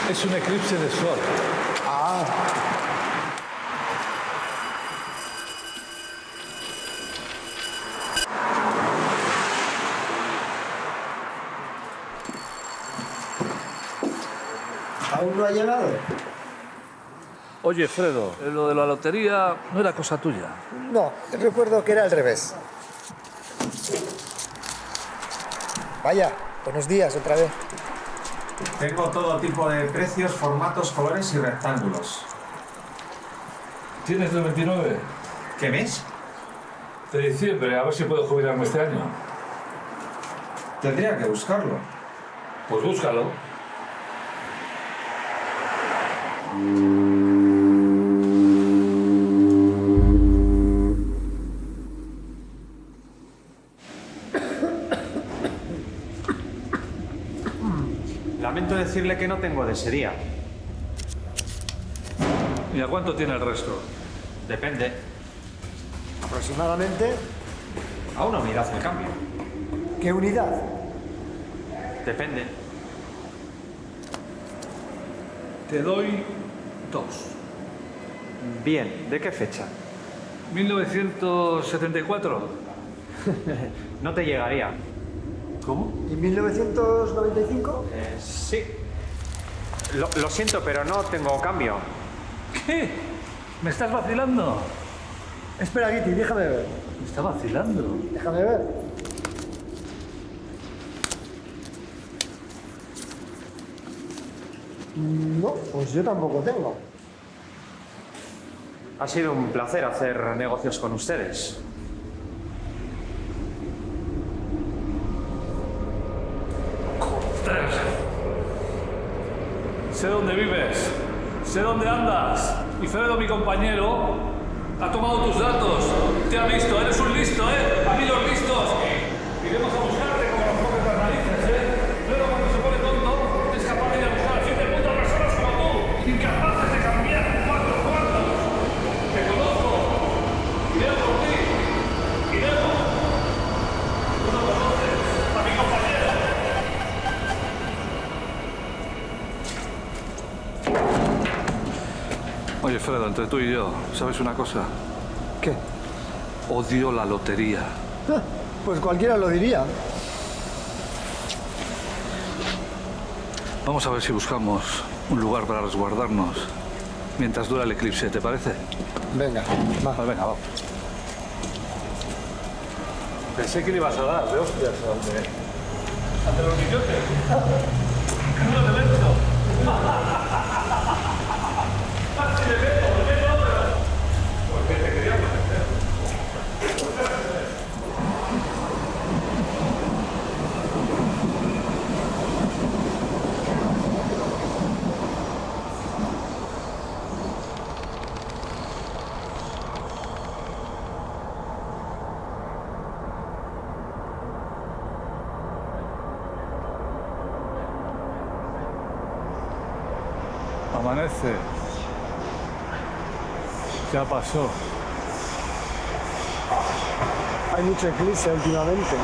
es un eclipse de sol. Ah. ¿Aún no ha llegado? Oye, Fredo, lo de la lotería no era cosa tuya. No, recuerdo que era al revés. Vaya, buenos días otra vez. Tengo todo tipo de precios, formatos, colores y rectángulos. ¿Tienes el 29? ¿Qué mes? De diciembre, a ver si puedo jubilarme este año. Tendría que buscarlo. Pues búscalo. Lamento decirle que no tengo desería. ¿Y a cuánto tiene el resto? Depende. Aproximadamente. A una unidad de cambio. ¿Qué unidad? Depende. Te doy 2. Bien, ¿de qué fecha? 1974. No te llegaría. ¿Cómo? ¿Y 1995? Sí. Lo siento, pero no tengo cambio. ¿Qué? ¿Me estás vacilando? Espera, Guiti, déjame ver. ¿Me está vacilando? Déjame ver. No, pues yo tampoco tengo. Ha sido un placer hacer negocios con ustedes. Sé dónde vives, sé dónde andas. Y Fredo, mi compañero, ha tomado tus datos. Te ha visto, eres un listo, ¿eh? A mí los listos. Iremos a buscarte como los pobres las narices, ¿eh? Fredo, cuando se pone tonto, es capaz de ir a buscar al fin del mundo a personas como tú, incapaces de cambiar 4 cuartos. Te conozco. Iré por ti. Iremos. Tú no conoces a mi compañero. Oye, Fredo, entre tú y yo, ¿sabes una cosa? ¿Qué? Odio la lotería. Pues cualquiera lo diría. Vamos a ver si buscamos un lugar para resguardarnos mientras dura el eclipse, ¿te parece? Venga, va. Pues venga, vamos. Pensé que le ibas a dar de hostias ante los niñotes. ¡No te meto! ¡Así le meto! Porque te quería proteger. Amanece. Ya pasó. Hay mucho eclipse últimamente.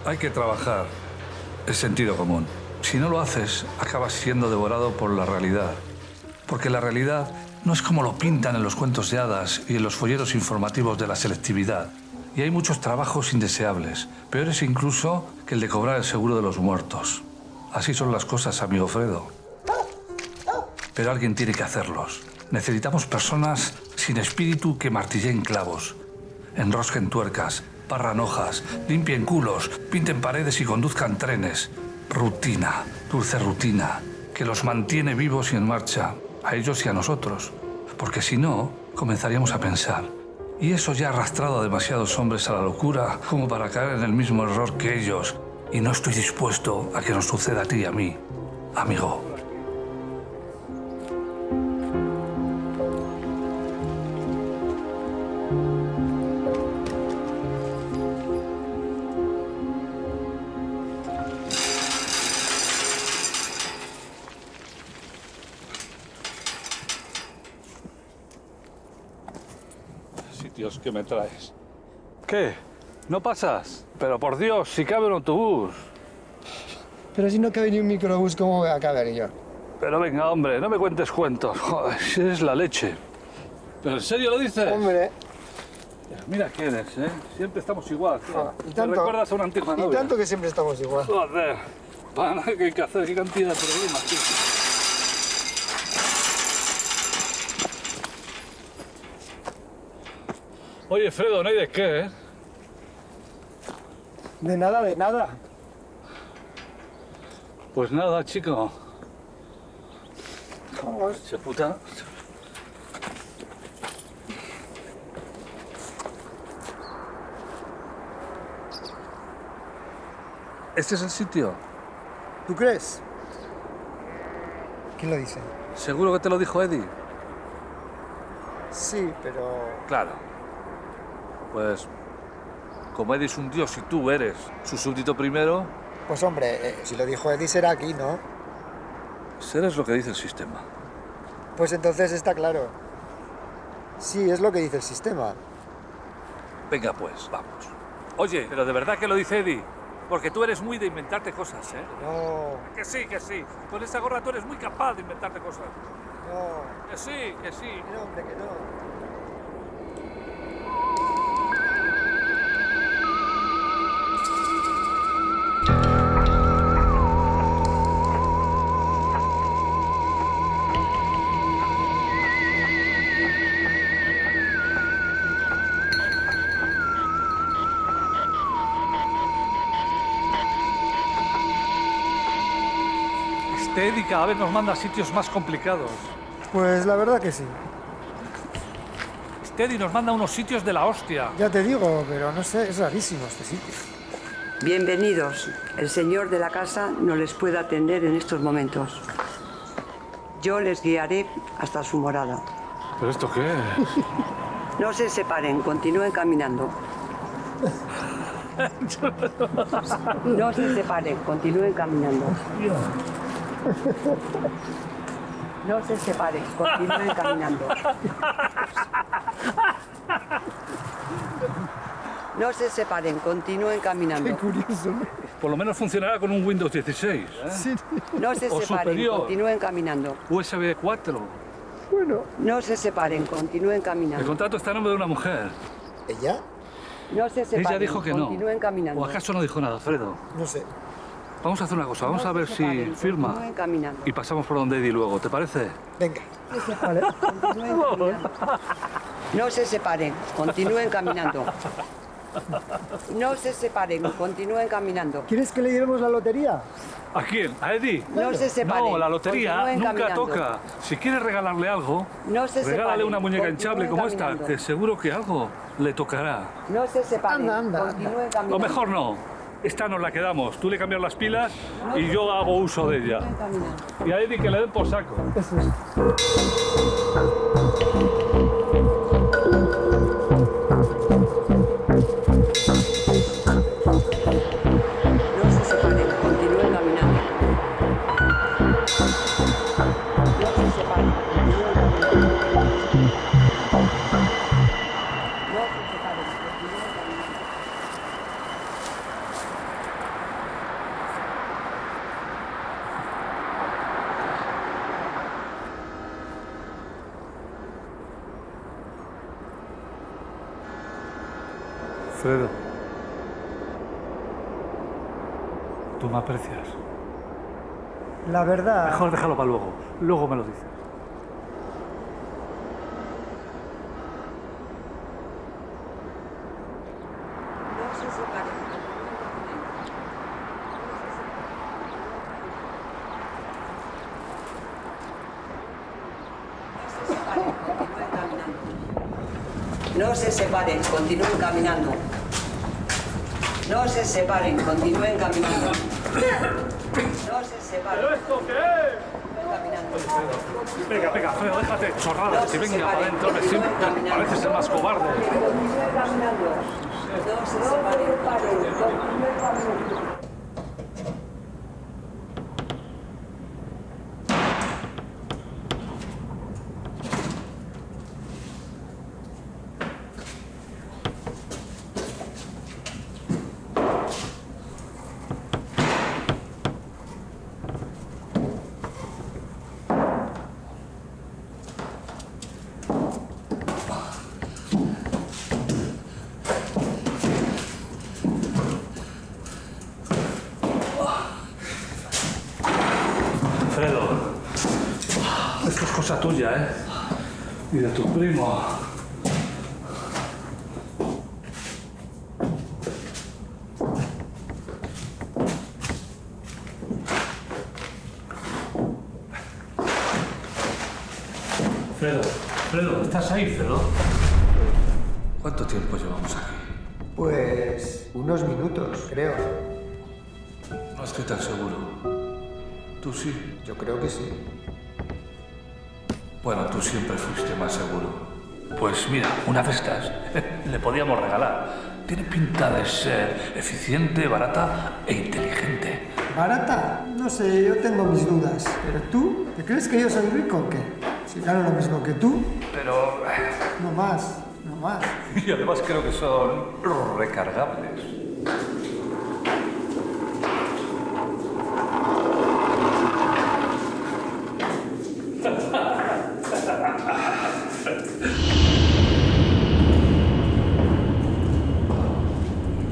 Hay que trabajar el sentido común. Si no lo haces, acabas siendo devorado por la realidad. Porque la realidad no es como lo pintan en los cuentos de hadas y en los folletos informativos de la selectividad. Y hay muchos trabajos indeseables, peores incluso que el de cobrar el seguro de los muertos. Así son las cosas, amigo Fredo. Pero alguien tiene que hacerlos. Necesitamos personas sin espíritu que martillen clavos, enrosquen tuercas, parran hojas, limpien culos, pinten paredes y conduzcan trenes. Rutina, dulce rutina, que los mantiene vivos y en marcha, a ellos y a nosotros. Porque si no, comenzaríamos a pensar. Y eso ya ha arrastrado a demasiados hombres a la locura como para caer en el mismo error que ellos. Y no estoy dispuesto a que nos suceda a ti y a mí, amigo. Dios, ¿qué me traes? ¿Qué? ¿No pasas? Pero por Dios, si cabe un autobús. Pero si no cabe ni un microbús, ¿cómo voy a caber yo? Pero venga, hombre, no me cuentes cuentos. Joder, si eres la leche. ¿Pero en serio lo dices? Hombre. Mira quién eres, ¿eh? Siempre estamos igual. Y ¿Te recuerdas a una antigua novia? Y tanto que siempre estamos igual. Joder. Para nada que hay que hacer, qué cantidad de problemas, tío. Oye, Fredo, no hay de qué, ¿eh? De nada, de nada. Pues nada, chico. Se puta. ¿Este es el sitio? ¿Tú crees? ¿Quién lo dice? ¿Seguro que te lo dijo Eddie? Sí, pero... Claro. Pues, como Eddie es un dios y tú eres su súbdito primero... Pues hombre, si lo dijo Eddie será aquí, ¿no? Ser es lo que dice el sistema. Pues entonces está claro. Sí, es lo que dice el sistema. Venga pues, vamos. Oye, pero de verdad que lo dice Eddie. Porque tú eres muy de inventarte cosas, ¿eh? No. Que sí, que sí. Con esa gorra tú eres muy capaz de inventarte cosas. No. Que sí, que sí. No, hombre, que no. Eddie cada vez nos manda a sitios más complicados. Pues la verdad que sí. Eddie nos manda a unos sitios de la hostia. Ya te digo, pero no sé, es rarísimo este sitio. Bienvenidos. El señor de la casa no les puede atender en estos momentos. Yo les guiaré hasta su morada. ¿Pero esto qué es? No se separen, continúen caminando. No se separen, continúen caminando. No se separen, continúen caminando. No se separen, continúen caminando. Qué curioso, ¿no? Por lo menos funcionará con un Windows 16, ¿eh? Sí. No se O separen, superior. continúen caminando. USB 4. Bueno. No se separen, continúen El caminando. contrato está a nombre de una mujer. ¿Ella? No se separen, Ella dijo que no. continúen caminando. ¿O acaso no dijo nada, Fredo? No sé. Vamos a hacer una cosa, vamos a ver si firma Continúen caminando. y pasamos por donde Eddie luego, ¿te parece? Venga. Continúen caminando. No se separen, continúen caminando. No se separen, continúen caminando. ¿Quieres que le llevemos la lotería? ¿A quién? ¿A Eddie? No se separen. No, la lotería continúen nunca caminando. toca. Si quieres regalarle algo, No se regálale separen, una muñeca hinchable como esta, caminando. que seguro que algo le tocará. No se separen, Anda. continúen caminando. O mejor no. Esta nos la quedamos. Tú le cambias las pilas y yo hago uso de ella. Continúen caminando. Y a Eddie que le den por saco. Eso es. No se separen, continúen caminando. No se separen, continúen caminando. No se separen, continúen caminando. Fredo, ¿tú me aprecias? La verdad... Mejor déjalo para luego. Luego me lo dices. No se separen, continúen caminando. No se separen, continúen caminando. No se separen. ¿Pero esto qué es? Venga, venga, Fredo, déjate chorradas, que venga para adentro, que siempre pareces el más cobarde. Continúen caminando. No se separen. Fredo, esto es cosa tuya, ¿eh? Y de tu primo. Fredo, ¿estás ahí, Fredo? ¿Cuánto tiempo llevamos aquí? Pues unos minutos, creo. No estoy tan seguro. ¿Tú sí? Yo creo que sí. Bueno, tú siempre fuiste más seguro. Pues mira, una de estas le podíamos regalar. Tiene pinta de ser eficiente, barata e inteligente. ¿Barata? No sé, yo tengo mis dudas. ¿Pero tú? ¿Te crees que yo soy rico o qué? Si gano lo mismo que tú. Pero... No más, no más. Y además creo que son recargables.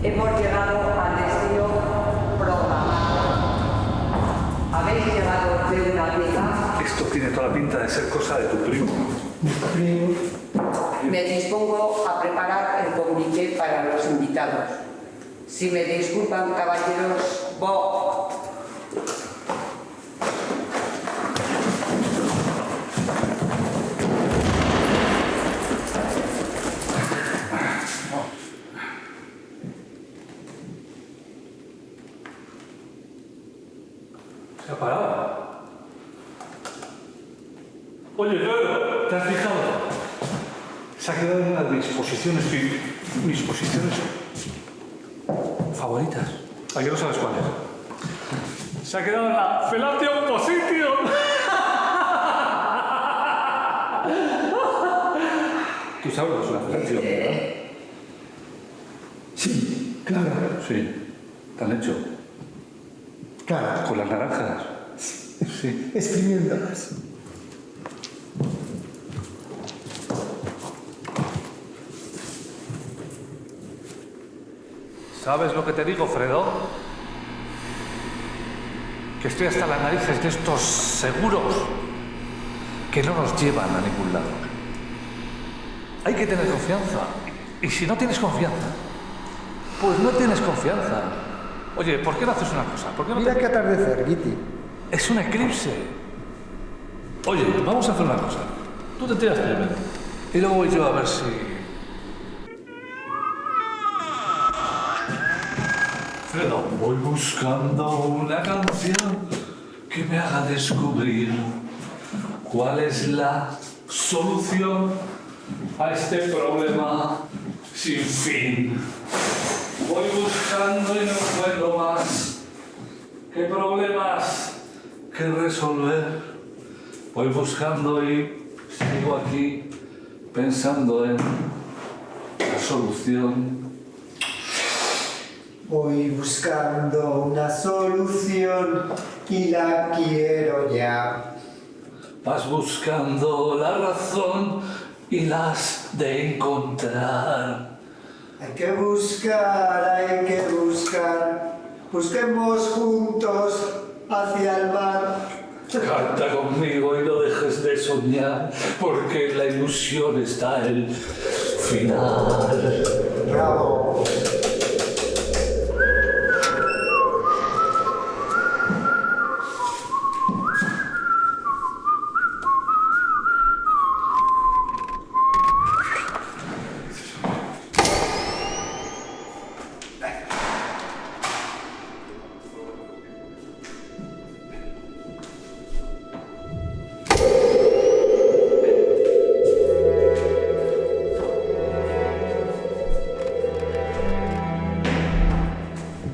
Hemos llegado al destino programado. Habéis llegado de una pieza. Esto tiene toda la pinta de ser cosa de tu primo. Me dispongo a preparar el comuniqué para los invitados. Si me disculpan, caballeros, Se ha parado. Oye, Fredo, ¿te has fijado? Se ha quedado en una de mis posiciones favoritas. ¿A qué no sabes cuál es? Se ha quedado en la Fellatio Position. Tú sabes lo que es una Fellatio, ¿verdad? Sí, claro. Sí. ¿Te han hecho? Claro. ¿Con las naranjas? Sí. Exprimiéndolas. ¿Sabes lo que te digo, Fredo? Que estoy hasta las narices de estos seguros que no nos llevan a ningún lado. Hay que tener confianza. Y si no tienes confianza, pues no tienes confianza. Oye, ¿por qué no haces una cosa? ¿Por qué no Mira qué atardecer, Guiti. Es un eclipse. Oye, vamos a hacer una cosa. Tú te tiras primero. Y luego voy yo a ver si... Fredo, voy buscando una canción que me haga descubrir cuál es la solución a este problema sin fin. Voy buscando y no encuentro más. ¿Qué problemas que resolver? Voy buscando y sigo aquí pensando en la solución. Voy buscando una solución y la quiero ya. Vas buscando la razón y la has de encontrar. Hay que buscar. Busquemos juntos hacia el mar. Canta conmigo y no dejes de soñar, porque en la ilusión está el final. Bravo.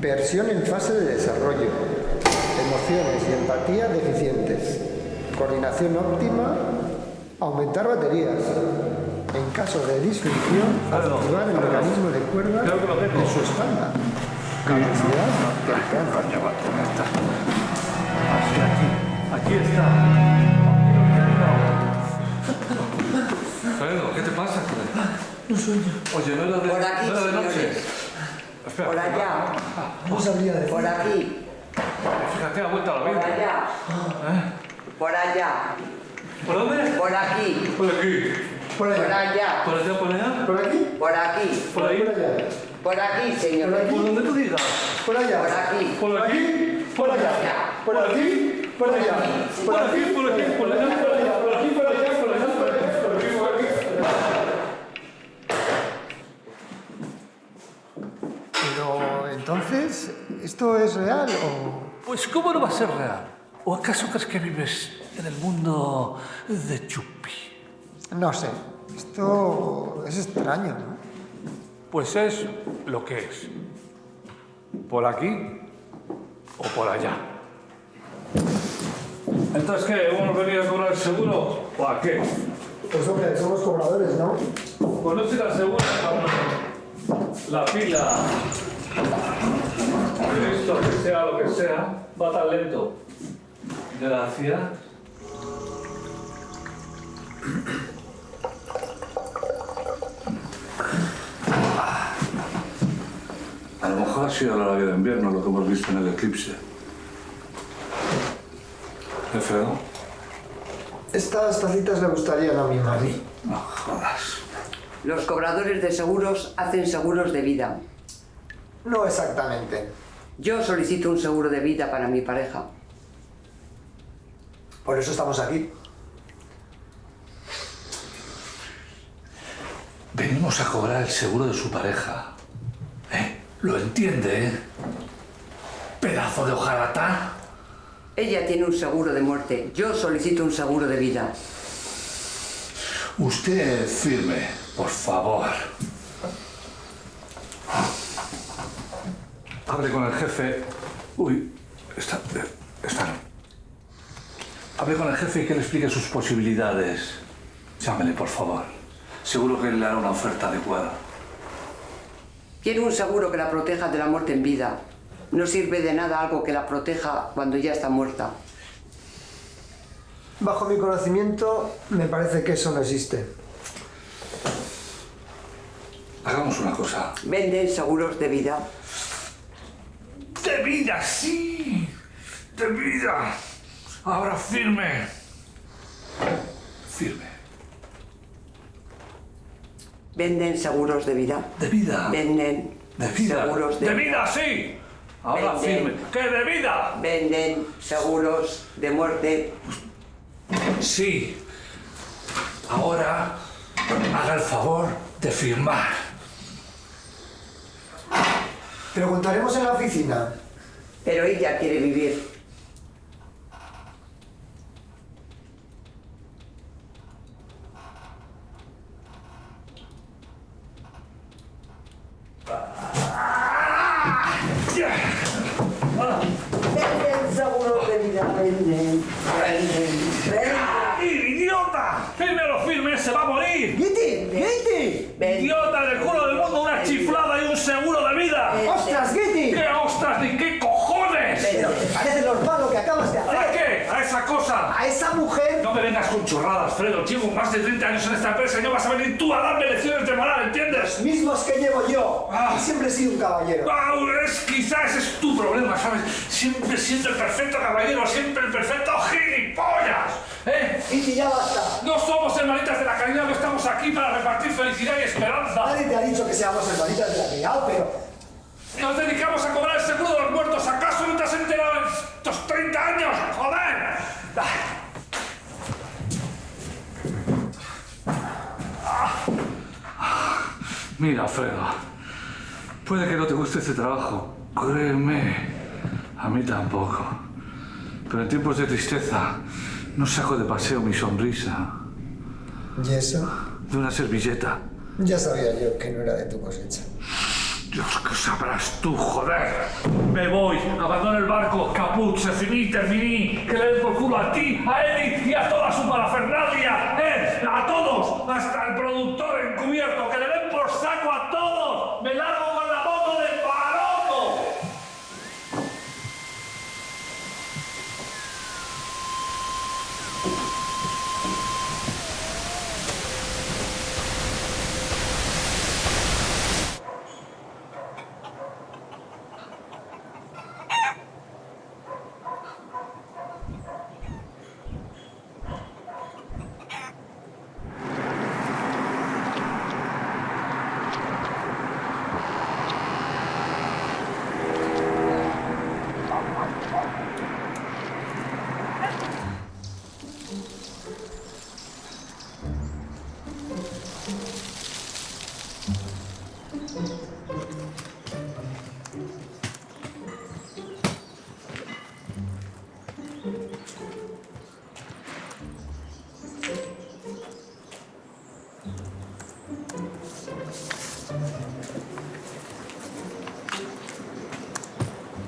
Versión en fase de desarrollo. Emociones y empatía deficientes. Coordinación óptima. Aumentar baterías. En caso de disfunción, activar el mecanismo de cuerda en su espalda. Capacidad de alcance. Aquí está. Fredo, ¿qué te pasa? Un sueño. Oye, no era de, Por aquí, no era de noche. señores. Espera. Por allá. No sabría decir. Por aquí. Fíjate, ha vuelto a la Por vida. allá. Por allá. ¿Por dónde? Por aquí. Por aquí. Por Por allá. allá. ¿Por allá, por allá? ¿Por aquí? Por aquí. ¿Por ahí? Por allá. Por aquí, señor. ¿Por donde tú digas? Por allá. Por aquí. ¿Por aquí? Por allá. Por aquí. Por allá. Por aquí, por aquí, por allá, por allá, por aquí, por allá, por allá, por aquí, por aquí, por aquí. Pero entonces, ¿esto es real o...? Pues ¿cómo no va a ser real? ¿O acaso crees que vives en el mundo de Chupi? No sé. Esto es extraño, ¿no? Pues es lo que es. ¿Por aquí o por allá? Entonces, ¿qué? ¿Hemos venido a cobrar el seguro o a qué? Pues hombre, somos cobradores, ¿no? Pues no se la asegura cuando la pila de esto, que sea lo que sea, va tan lento. Gracias. A lo mejor ha sido la hora de invierno lo que hemos visto en el eclipse. ¿Qué feo? Estas tacitas le gustarían a mi mami. No jodas. Los cobradores de seguros hacen seguros de vida. No exactamente. Yo solicito un seguro de vida para mi pareja. Por eso estamos aquí. Venimos a cobrar el seguro de su pareja. ¿Lo entiende, pedazo de hojarata? Ella tiene un seguro de muerte. Yo solicito un seguro de vida. Usted firme, por favor. Hable con el jefe. Uy, está. Hable con el jefe y que le explique sus posibilidades. Llámele, por favor. Seguro que le hará una oferta adecuada. Quiero un seguro que la proteja de la muerte en vida. No sirve de nada algo que la proteja cuando ya está muerta. Bajo mi conocimiento, me parece que eso no existe. Hagamos una cosa. Venden seguros de vida. ¡De vida, sí! ¡De vida! Ahora firme. Firme. Venden seguros de vida. ¿De vida? Venden ¿De vida? seguros de ¡De vida, sí! Ahora Venden. firme. ¡Que de vida! Venden seguros de muerte. Sí. Ahora haga el favor de firmar. Preguntaremos en la oficina. Pero ella quiere vivir. Venden seguros de vida. Venden. ¡Idiota! ¡Firme, firme! ¡Se va a morir! ¡Guiti! ¡Guiti! ¡Idiota del culo del mundo! ¡Una chiflada y un seguro de vida! ¡Ostras, Guiti! ¿Qué ostras ni qué cojones? Pero te parece normal lo que acabas de hacer. ¿A qué? ¿A esa cosa! ¡A esa mujer! No me vengas con chorradas, Fredo. Llevo más de 30 años en esta empresa y no vas a venir tú a darme lecciones de moral, ¿entiendes? Los mismos que llevo yo. Y siempre he sido un caballero. Quizás ese es tu problema, ¿sabes? Siempre siendo el perfecto caballero, siempre el perfecto gilipollas. Y ya basta. No somos hermanitas de la caridad, no estamos aquí para repartir felicidad y esperanza. Nadie te ha dicho que seamos hermanitas de la caridad, pero... Nos dedicamos a cobrar el seguro de los muertos. ¿Acaso no te has enterado en estos 30 años? ¡Joder! Mira, Fredo, puede que no te guste este trabajo, créeme, a mí tampoco. Pero en tiempos de tristeza no saco de paseo mi sonrisa. ¿Y eso? De una servilleta. Ya sabía yo que no era de tu cosecha. Dios, ¿qué sabrás tú, joder? Me voy, abandono el barco, caput, se finí, terminí, que le den por culo a ti, a Edith y a toda su parafernalia, a todos, hasta el productor encubierto, que le den por saco a todos, me largo con la moto de Maroto.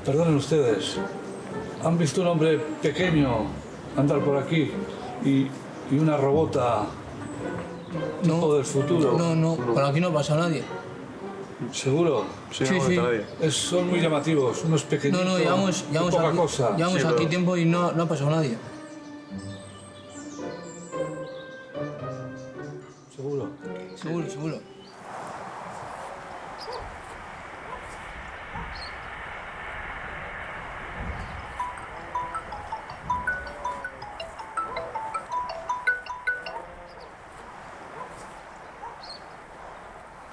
Perdonen ustedes, ¿han visto un hombre pequeño andar por aquí y una robota tipo del futuro? No, por aquí no pasa nadie. ¿Seguro? Sí. Son muy llamativos, unos pequeñitos, No, llevamos poca aquí, cosa. llevamos aquí tiempo y no ha pasado nadie. ¿Seguro? Seguro.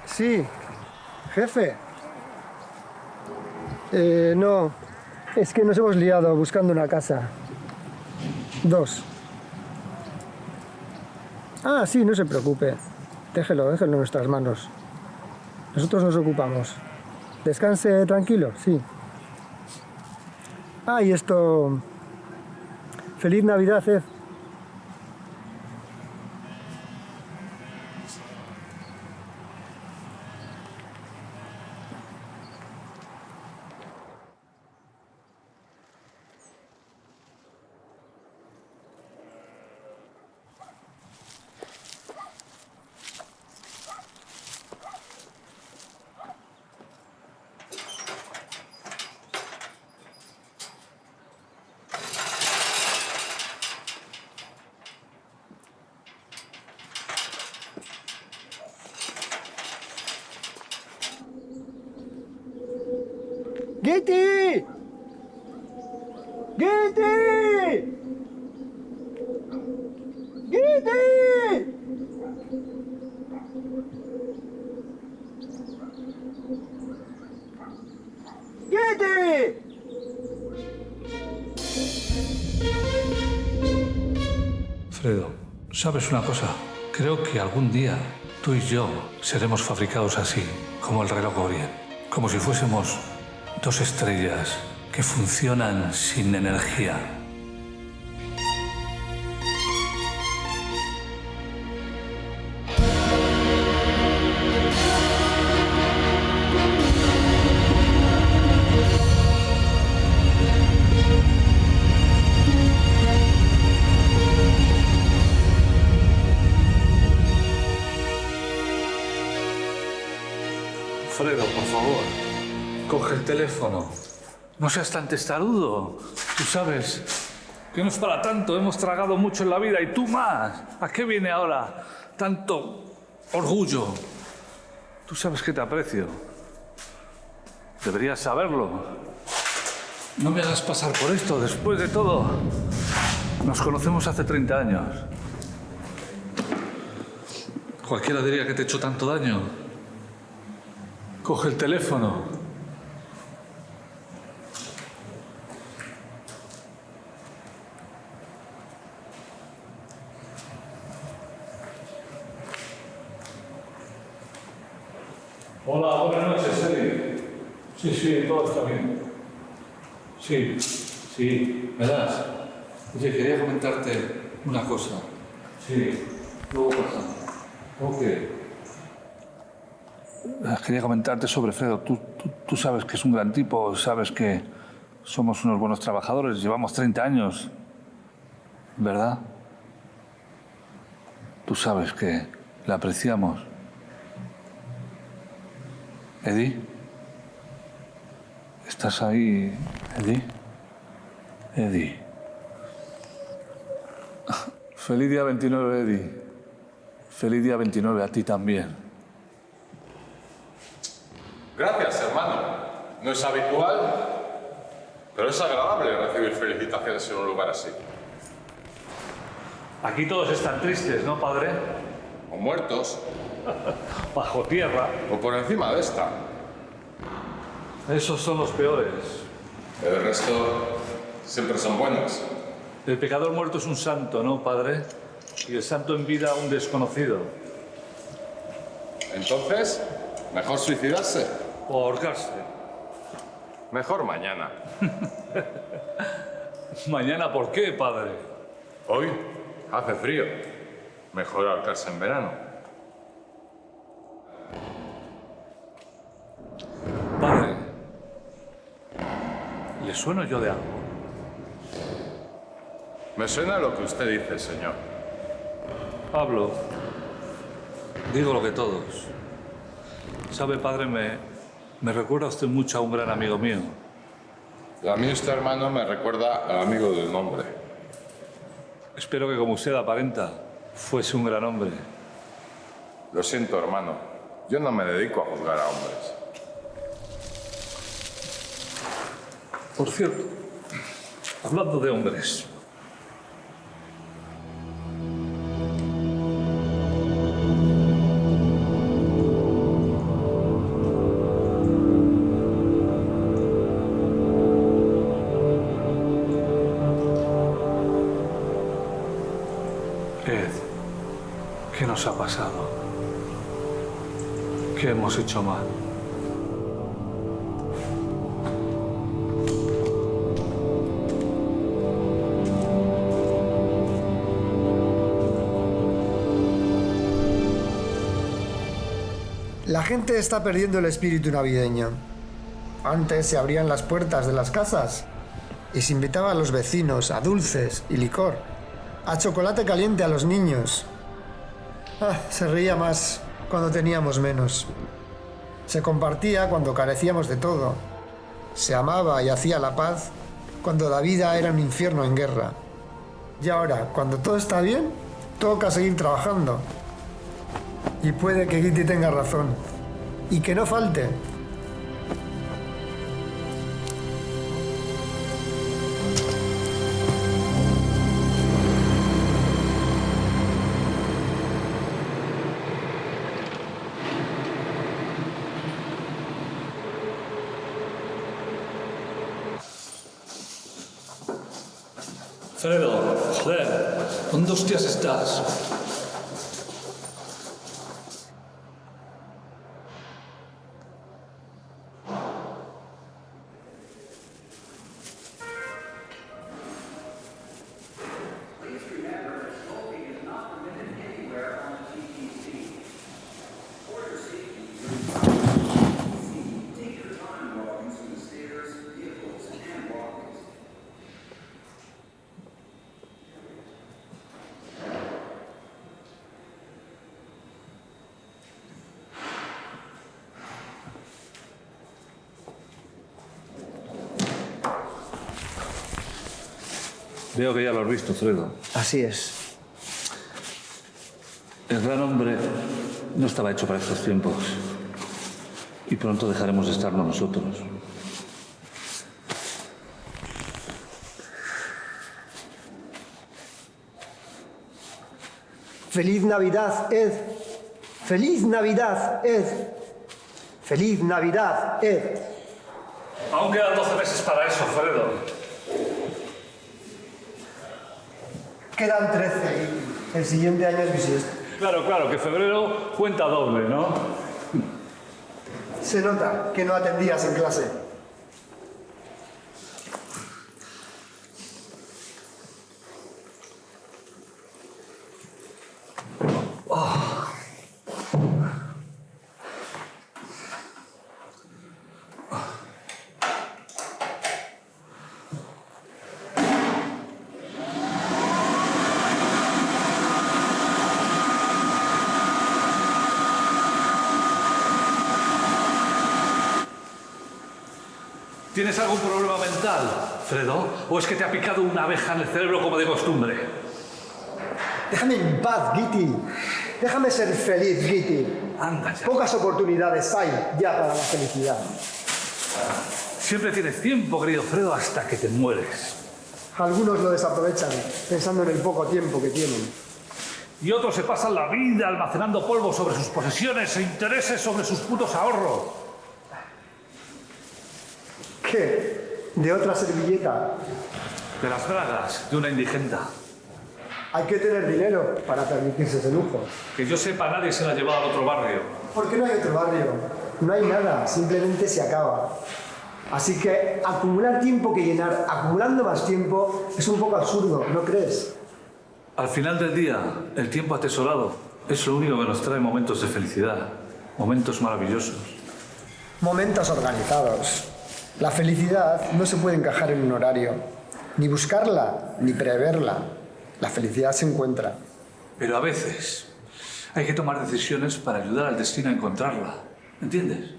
Sí, jefe. No, es que nos hemos liado buscando una casa. 2. Ah, sí, no se preocupe. Déjelo en nuestras manos. Nosotros nos ocupamos. Descanse tranquilo, sí. Ah, y esto... Feliz Navidad, Ed. ¡Getty! ¡Getty! ¡Getty! ¡Getty! Fredo, ¿sabes una cosa? Creo que algún día tú y yo seremos fabricados así, como el reloj Orient, como si fuésemos 2 estrellas que funcionan sin energía. Fredo, por favor, coge el teléfono. No seas tan testarudo. Tú sabes Que no es para tanto, hemos tragado mucho en la vida y tú más. ¿A qué viene ahora tanto orgullo? Tú sabes que te aprecio. Deberías saberlo. No me hagas pasar por esto. Después de todo, nos conocemos hace 30 años. Cualquiera diría que te he hecho tanto daño. Coge el teléfono. Hola, buenas noches, Eddie. Sí, todo está bien. Sí, verás. Oye, quería comentarte una cosa. Sí, luego pasamos. Ok. Quería comentarte sobre Fredo. Tú sabes que es un gran tipo, sabes que somos unos buenos trabajadores, llevamos 30 años, ¿verdad? Tú sabes que le apreciamos. ¿Eddie? ¿Estás ahí, Eddie? Eddie. Feliz día 29, Eddie. Feliz día 29 a ti también. Gracias, hermano. No es habitual, pero es agradable recibir felicitaciones en un lugar así. Aquí todos están tristes, ¿no, padre? O muertos. Bajo tierra. O por encima de esta. Esos son los peores. El resto siempre son buenos. El pecador muerto es un santo, ¿no, padre? Y el santo en vida un desconocido. Entonces, mejor suicidarse. O ahorcarse. Mejor mañana. ¿Mañana por qué, padre? Hoy hace frío. Mejor ahorcarse en verano. Padre, ¿le sueno yo de algo? Me suena lo que usted dice, señor. Hablo. Digo lo que todos. ¿Sabe, padre? Me recuerda usted mucho a un gran amigo mío. A mí usted, hermano, me recuerda al amigo del nombre. Espero que, como usted aparenta, fuese un gran hombre. Lo siento, hermano. Yo no me dedico a juzgar a hombres. Por cierto, hablando de hombres. Ed, ¿qué nos ha pasado? ¿Qué hemos hecho mal? La gente está perdiendo el espíritu navideño. Antes se abrían las puertas de las casas y se invitaba a los vecinos a dulces y licor, a chocolate caliente a los niños. Se reía más cuando teníamos menos. Se compartía cuando carecíamos de todo. Se amaba y hacía la paz cuando la vida era un infierno en guerra. Y ahora, cuando todo está bien, toca seguir trabajando. Y puede que Kitty tenga razón. Y que no falte. Fredo, joder, ¿dónde hostias estás? Veo que ya lo has visto, Fredo. Así es. El gran hombre no estaba hecho para estos tiempos. Y pronto dejaremos de estarlo nosotros. ¡Feliz Navidad, Ed! ¡Feliz Navidad, Ed! ¡Feliz Navidad, Ed! Aún quedan 12 meses para eso, Fredo. Quedan 13. El siguiente año es bisiesto. Claro, que febrero cuenta doble, ¿no? Se nota que no atendías en clase. ¿Tienes algún problema mental, Fredo? ¿O es que te ha picado una abeja en el cerebro como de costumbre? Déjame en paz, Giti. Déjame ser feliz, Giti. Anda ya. Pocas oportunidades hay ya para la felicidad. Siempre tienes tiempo, querido Fredo, hasta que te mueres. Algunos lo desaprovechan, pensando en el poco tiempo que tienen. Y otros se pasan la vida almacenando polvo sobre sus posesiones e intereses sobre sus putos ahorros. ¿Qué? ¿De otra servilleta? De las bragas de una indigenta. Hay que tener dinero para permitirse ese lujo. Que yo sepa, nadie se la ha llevado al otro barrio. ¿Por qué no hay otro barrio? No hay nada, simplemente se acaba. Así que acumular tiempo que llenar, acumulando más tiempo, es un poco absurdo, ¿no crees? Al final del día, el tiempo atesorado es lo único que nos trae momentos de felicidad, momentos maravillosos. Momentos organizados. La felicidad no se puede encajar en un horario, ni buscarla, ni preverla. La felicidad se encuentra. Pero a veces hay que tomar decisiones para ayudar al destino a encontrarla. ¿Entiendes?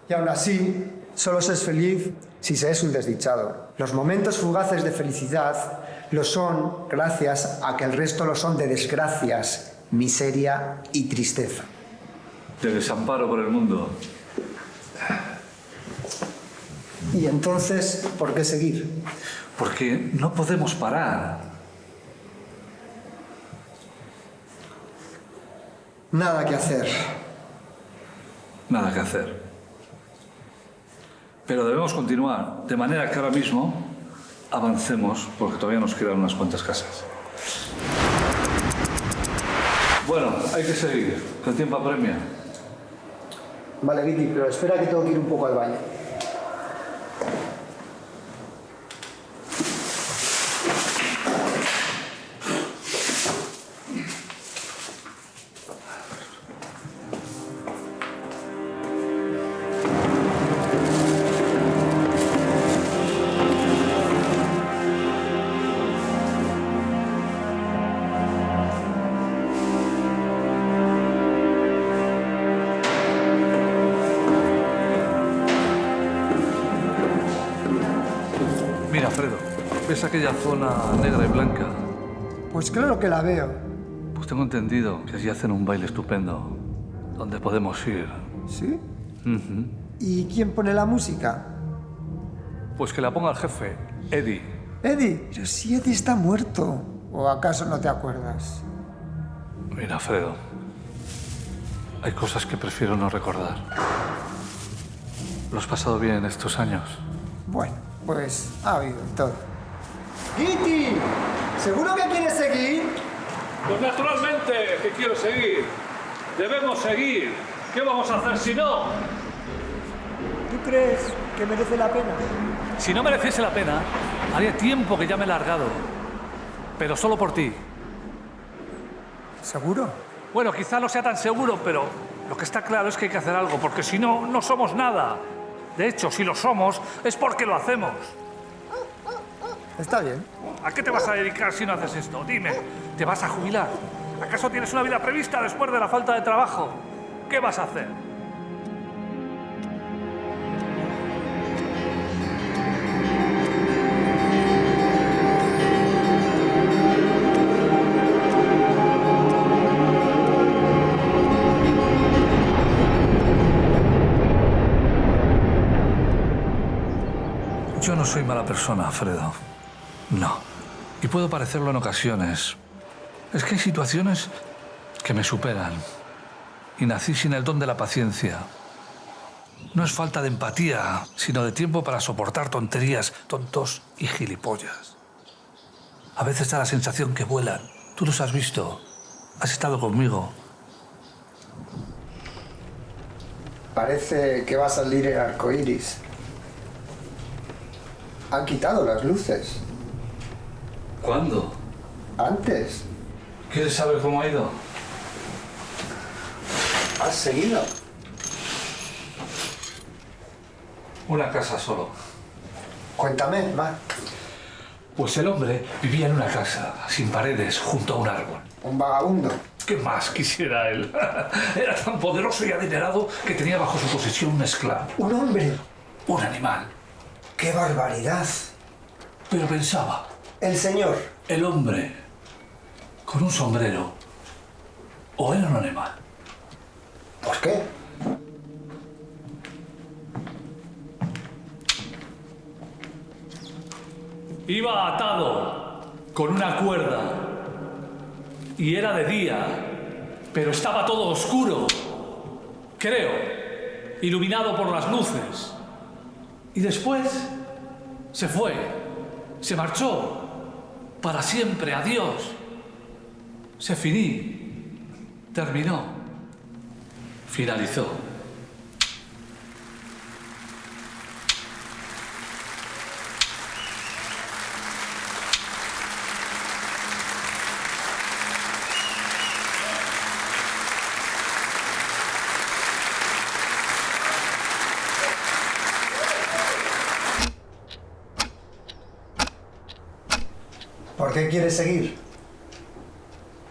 Y aún así, solo se es feliz si se es un desdichado. Los momentos fugaces de felicidad lo son gracias a que el resto lo son de desgracias, miseria y tristeza. De desamparo por el mundo. Y entonces, ¿por qué seguir? Porque no podemos parar. Nada que hacer. Nada que hacer. Pero debemos continuar, de manera que ahora mismo avancemos, porque todavía nos quedan unas cuantas casas. Bueno, hay que seguir, que el tiempo apremia. Vale, Vicky, pero espera que tengo que ir un poco al baño. Mira, Fredo, ¿ves aquella zona negra y blanca? Pues claro que la veo. Pues tengo entendido que allí hacen un baile estupendo, donde podemos ir. ¿Sí? Ujú. ¿Y quién pone la música? Pues que la ponga el jefe, Eddie. Eddie, pero si Eddie está muerto. ¿O acaso no te acuerdas? Mira, Fredo, hay cosas que prefiero no recordar. ¿Lo has pasado bien estos años? Bueno, pues ha habido todo. ¡Kitty! ¿Seguro que quieres seguir? Pues naturalmente que quiero seguir. Debemos seguir. ¿Qué vamos a hacer si no? ¿Tú crees que merece la pena? Si no mereciese la pena, haría tiempo que ya me he largado. Pero solo por ti. ¿Seguro? Bueno, quizá no sea tan seguro, pero lo que está claro es que hay que hacer algo, porque si no, no somos nada. De hecho, si lo somos, es porque lo hacemos. Está bien. ¿A qué te vas a dedicar si no haces esto? Dime, ¿te vas a jubilar? ¿Acaso tienes una vida prevista después de la falta de trabajo? ¿Qué vas a hacer? no soy mala persona, Fredo. No. Y puedo parecerlo en ocasiones. Es que hay situaciones que me superan. Y nací sin el don de la paciencia. No es falta de empatía, sino de tiempo para soportar tonterías, tontos y gilipollas. A veces da la sensación que vuelan. Tú los has visto. Has estado conmigo. Parece que va a salir el arco iris. Han quitado las luces. ¿Cuándo? Antes. ¿Quieres saber cómo ha ido? ¿Has seguido? Una casa solo. Cuéntame, va. Pues el hombre vivía en una casa, sin paredes, junto a un árbol. Un vagabundo. ¿Qué más quisiera él? Era tan poderoso y adinerado que tenía bajo su posesión un esclavo. ¿Un hombre? Un animal. ¡Qué barbaridad! Pero pensaba... El señor. El hombre, con un sombrero, o era un animal. ¿Por qué? Iba atado con una cuerda y era de día, pero estaba todo oscuro, creo, iluminado por las luces. Y después se fue, se marchó, para siempre, adiós. Se finí, terminó, finalizó. ¿Por qué quieres seguir?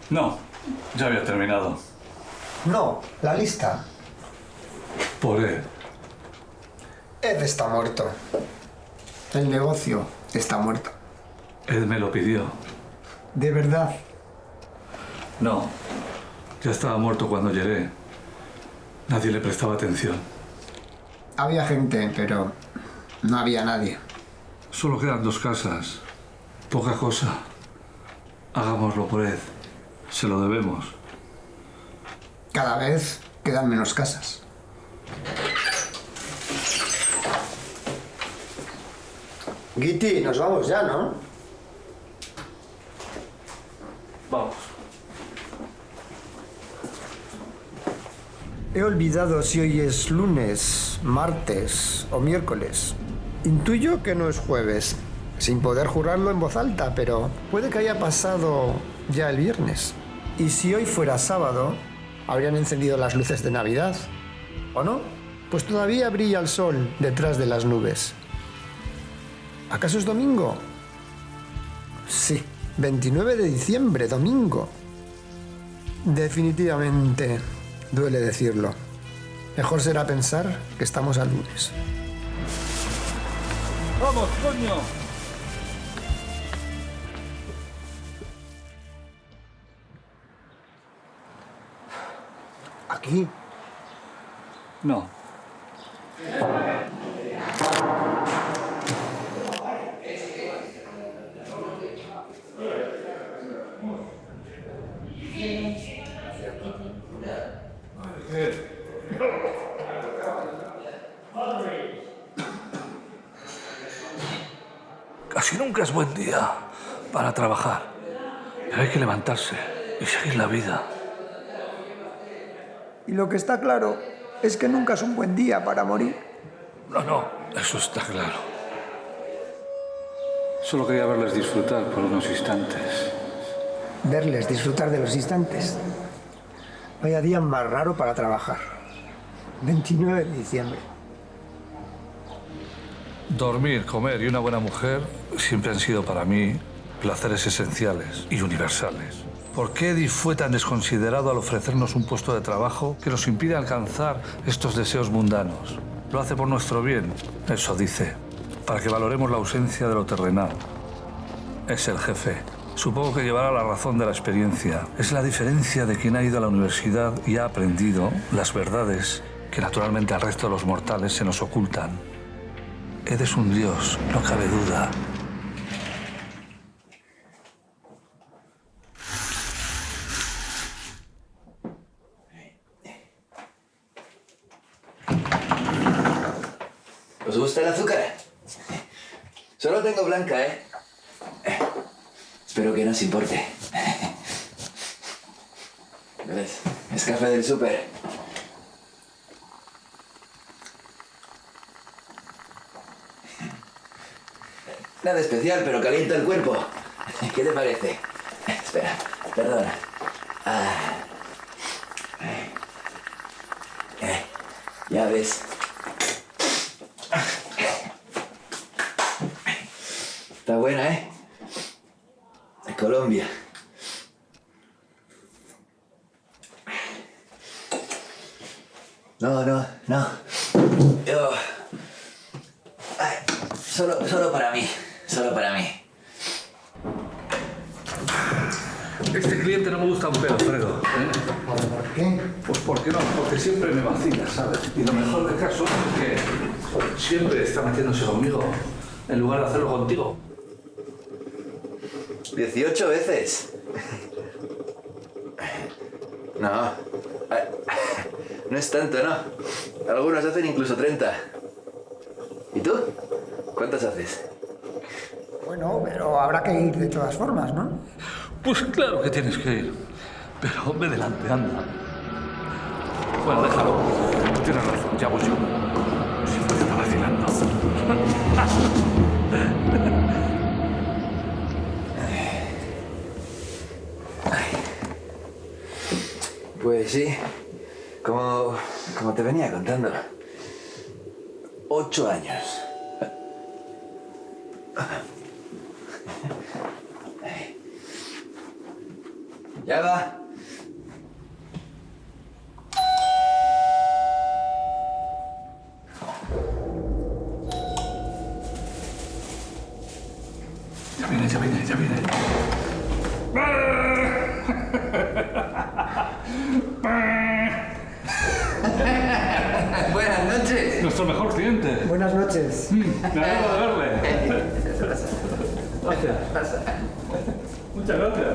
No, ya había terminado. No, la lista. Por él. Ed está muerto. El negocio está muerto. Ed me lo pidió. ¿De verdad? No, ya estaba muerto cuando llegué. Nadie le prestaba atención. Había gente, pero no había nadie. Solo quedan 2 casas. Poca cosa. Hagámoslo por Ed. Se lo debemos. Cada vez quedan menos casas. Guiti, nos vamos ya, ¿no? Vamos. He olvidado si hoy es lunes, martes o miércoles. Intuyo que no es jueves, sin poder jurarlo en voz alta, pero puede que haya pasado ya el viernes. Y si hoy fuera sábado, habrían encendido las luces de Navidad, ¿o no? Pues todavía brilla el sol detrás de las nubes. ¿Acaso es domingo? Sí, 29 de diciembre, domingo. Definitivamente duele decirlo. Mejor será pensar que estamos a lunes. ¡Vamos, coño! ¿Aquí? No. Casi nunca es buen día para trabajar. Pero hay que levantarse y seguir la vida. Y lo que está claro es que nunca es un buen día para morir. No, eso está claro. Solo quería verles disfrutar por unos instantes. Verles disfrutar de los instantes. Vaya día más raro para trabajar. 29 de diciembre. Dormir, comer y una buena mujer siempre han sido para mí placeres esenciales y universales. ¿Por qué Eddie fue tan desconsiderado al ofrecernos un puesto de trabajo que nos impide alcanzar estos deseos mundanos? Lo hace por nuestro bien, eso dice, para que valoremos la ausencia de lo terrenal. Es el jefe. Supongo que llevará la razón de la experiencia. Es la diferencia de quien ha ido a la universidad y ha aprendido las verdades que naturalmente al resto de los mortales se nos ocultan. Eres un dios, no cabe duda. ¿Os gusta el azúcar? Solo tengo blanca, ¿eh? Espero que no os importe. ¿Ves? Es café del súper. Nada especial, pero calienta el cuerpo. ¿Qué te parece? Espera, perdona. Ya ves. Está buena, ¿eh? De Colombia. No. Yo... Solo para mí. Solo para mí. Este cliente no me gusta un pelo, Fredo. ¿Por qué? Pues porque no, porque siempre me vacila, ¿sabes? Y lo mejor del caso es que siempre está metiéndose conmigo en lugar de hacerlo contigo. 18 veces. No. No es tanto, ¿no? Algunos hacen incluso 30. ¿Y tú? ¿Cuántas haces? Bueno, pero habrá que ir de todas formas, ¿no? Pues claro que tienes que ir. Pero ve delante, anda. Bueno, déjalo. Tienes razón, ya voy yo. Siempre te está vacilando. Pues sí. Como te venía contando. 8 años. Ya va. Ya viene. Buenas noches. Nuestro mejor cliente. Buenas noches. Me alegro de verle. Gracias. Muchas gracias.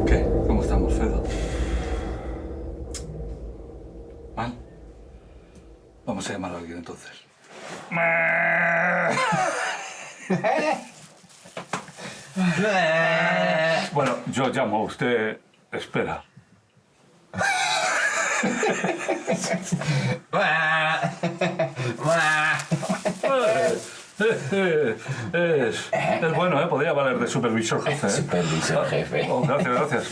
¿Qué? ¿Cómo estamos, Fredo? ¿Mal? Vamos a llamar a alguien entonces. Bueno, yo llamo, usted espera. Es bueno, ¿eh? Podría valer de supervisor jefe. Supervisor jefe. Oh, gracias.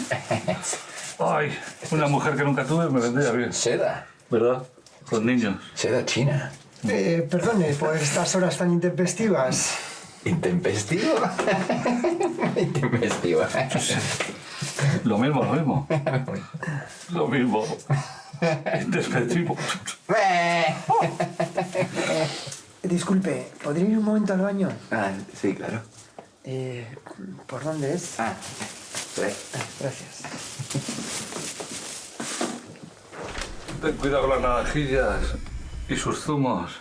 Ay, una mujer que nunca tuve me vendría bien. Seda. ¿Verdad? Con niños. Seda china. Perdone, por estas horas tan intempestivas. ¿Intempestivo? Intempestivo. Lo mismo. Lo mismo. Intempestivo. Disculpe, ¿podría ir un momento al baño? Ah, sí, claro. ¿Por dónde es? Sí. Gracias. Ten cuidado con las naranjillas y sus zumos.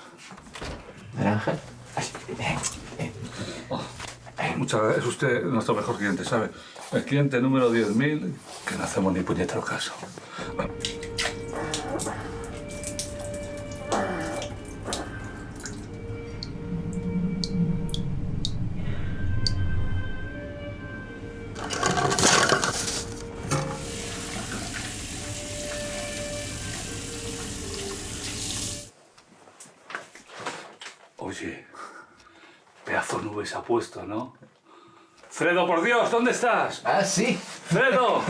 ¿Naranja? Muchas gracias. Es usted nuestro mejor cliente, ¿sabe? El cliente número 10.000, que no hacemos ni puñetero caso. Oye, pedazo de nube se ha puesto, ¿no? Fredo, por Dios, ¿dónde estás? Ah, sí. ¡Fredo!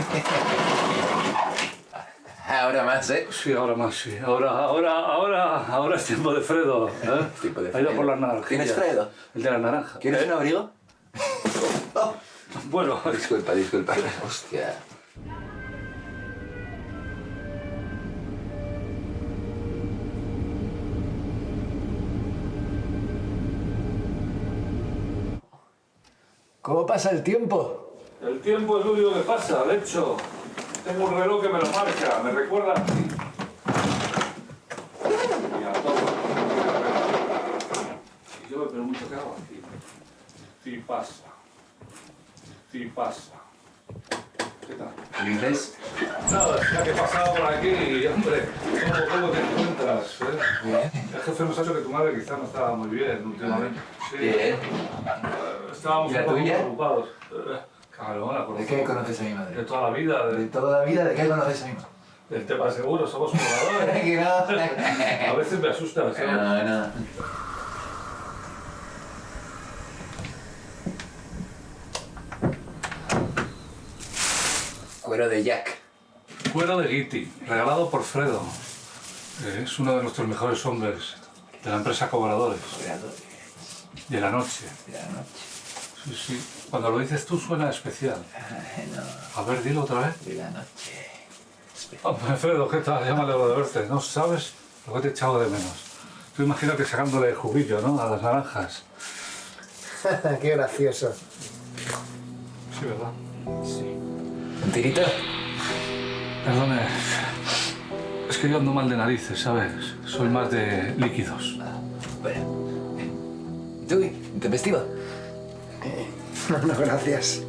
Ahora más, ¿eh? Sí, ahora más, sí. Ahora es tiempo de Fredo. ¿Eh? Tiempo de Ha ido Fredo. por las naranjas. ¿Tienes Fredo? El de la naranja. ¿Quieres un abrigo? Bueno. Disculpa. Hostia. ¿Cómo pasa el tiempo? El tiempo es lo único que pasa, de hecho. Tengo un reloj que me lo marca, me recuerda a ti. Y a todo. Y yo me pregunto qué hago aquí. Sí pasa. Sí pasa. ¿Qué tal? ¿El inglés? Nada, ya que he pasado por aquí y, hombre, ¿cómo te encuentras? Bien. El jefe nos ha dicho que tu madre quizás no estaba muy bien últimamente. Sí. Bien. Estábamos ¿Y la un poco tuya? preocupados. Claro, la conozco. ¿De qué conoces a mi madre? De toda la vida. ¿De toda la vida? ¿De qué conoces a mi madre? Del tema seguro, somos jugadores. Que no. A veces me asustas, ¿sabes? No. Cuero de Jack. Cuero de Gitti, regalado por Fredo. Es uno de nuestros mejores hombres de la empresa Cobradores. De la noche. De la noche. Sí, sí. Cuando lo dices tú suena especial. No. A ver, dilo otra vez. De la noche. Hombre, Fredo, ¿qué tal? Ya me alegro de verte. No sabes lo que te he echado de menos. Tú imagínate sacándole el juguillo, ¿no? A las naranjas. Qué gracioso. Sí, ¿verdad? Sí. ¿Un tirito? Perdone. Es que yo ando mal de narices, ¿sabes? Soy más de líquidos. Bueno. ¿Y tú? ¿Intempestivo? No, gracias.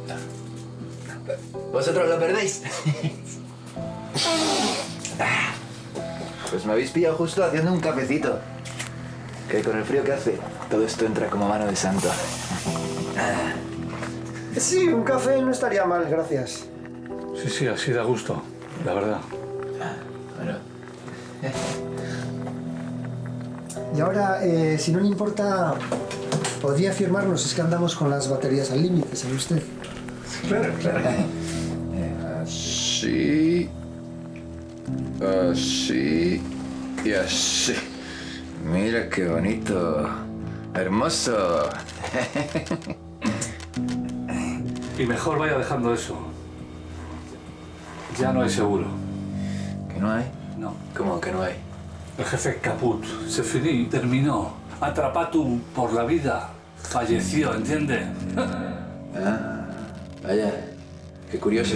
¿Vosotros lo perdéis? Pues me habéis pillado justo haciendo un cafecito. Que con el frío que hace, todo esto entra como mano de santo. Sí, un café no estaría mal, gracias. Sí, sí, así da gusto, la verdad. Bueno. Y ahora, si no le importa, podría firmarnos, es que andamos con las baterías al límite, ¿sabe usted? Claro. Así. Así. Y así. Mira qué bonito. Hermoso. Y mejor vaya dejando eso. Ya no hay seguro. ¿Que no hay? No. ¿Cómo que no hay? El jefe caput. Se finí, terminó. Atrapatu por la vida. Falleció, ¿entiende? Ah, vaya. Qué curioso.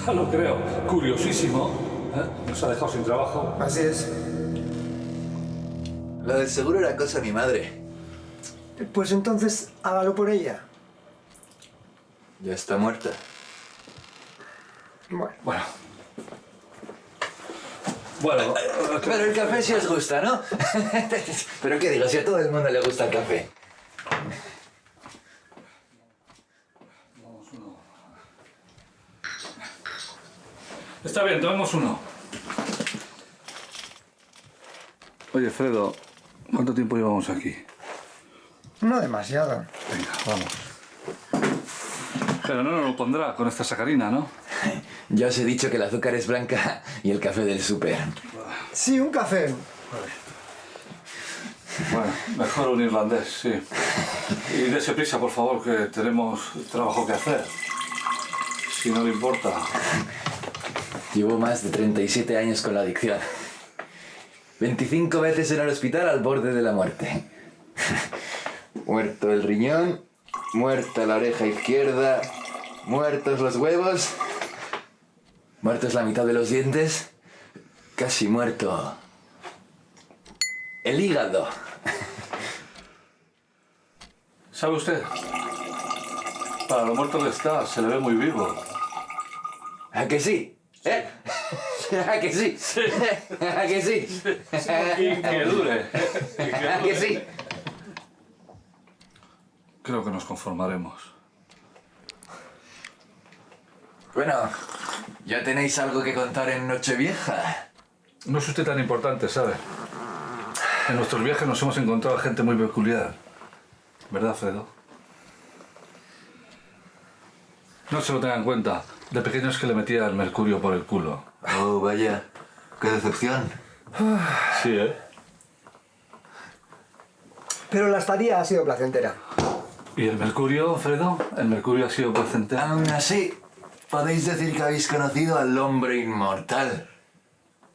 Ya lo creo. Curiosísimo. Nos ha dejado sin trabajo. Así es. Lo del seguro era cosa de mi madre. Pues entonces, hágalo por ella. Ya está muerta. Bueno. Bueno, pero el café sí os gusta, ¿no? Pero qué digo, si a todo el mundo le gusta el café. Está bien, tomemos uno. Oye, Fredo, ¿cuánto tiempo llevamos aquí? No demasiado. Venga, vamos. Pero no nos lo pondrá con esta sacarina, ¿no? Ya os he dicho que el azúcar es blanca y el café del súper. Sí, un café. Bueno, mejor un irlandés, sí. Y dése prisa, por favor, que tenemos trabajo que hacer. Si no le importa. Llevo más de 37 años con la adicción. 25 veces en el hospital al borde de la muerte. Muerto el riñón, muerta la oreja izquierda, muertos los huevos, muertos la mitad de los dientes, casi muerto el hígado. ¿Sabe usted? Para lo muerto que está, se le ve muy vivo. ¿A que sí? ¿Eh? ¿A que sí? Sí. ¿A que sí? Y que dure. ¿A que sí? Creo que nos conformaremos. Bueno, ¿ya tenéis algo que contar en Nochevieja? No es usted tan importante, ¿sabe? En nuestros viajes nos hemos encontrado a gente muy peculiar. ¿Verdad, Fredo? No se lo tenga en cuenta. De pequeño es que le metía el mercurio por el culo. Oh, vaya. Qué decepción. Sí, ¿eh? Pero la estadía ha sido placentera. ¿Y el mercurio, Fredo? ¿El mercurio ha sido placentero? Aún así, podéis decir que habéis conocido al hombre inmortal.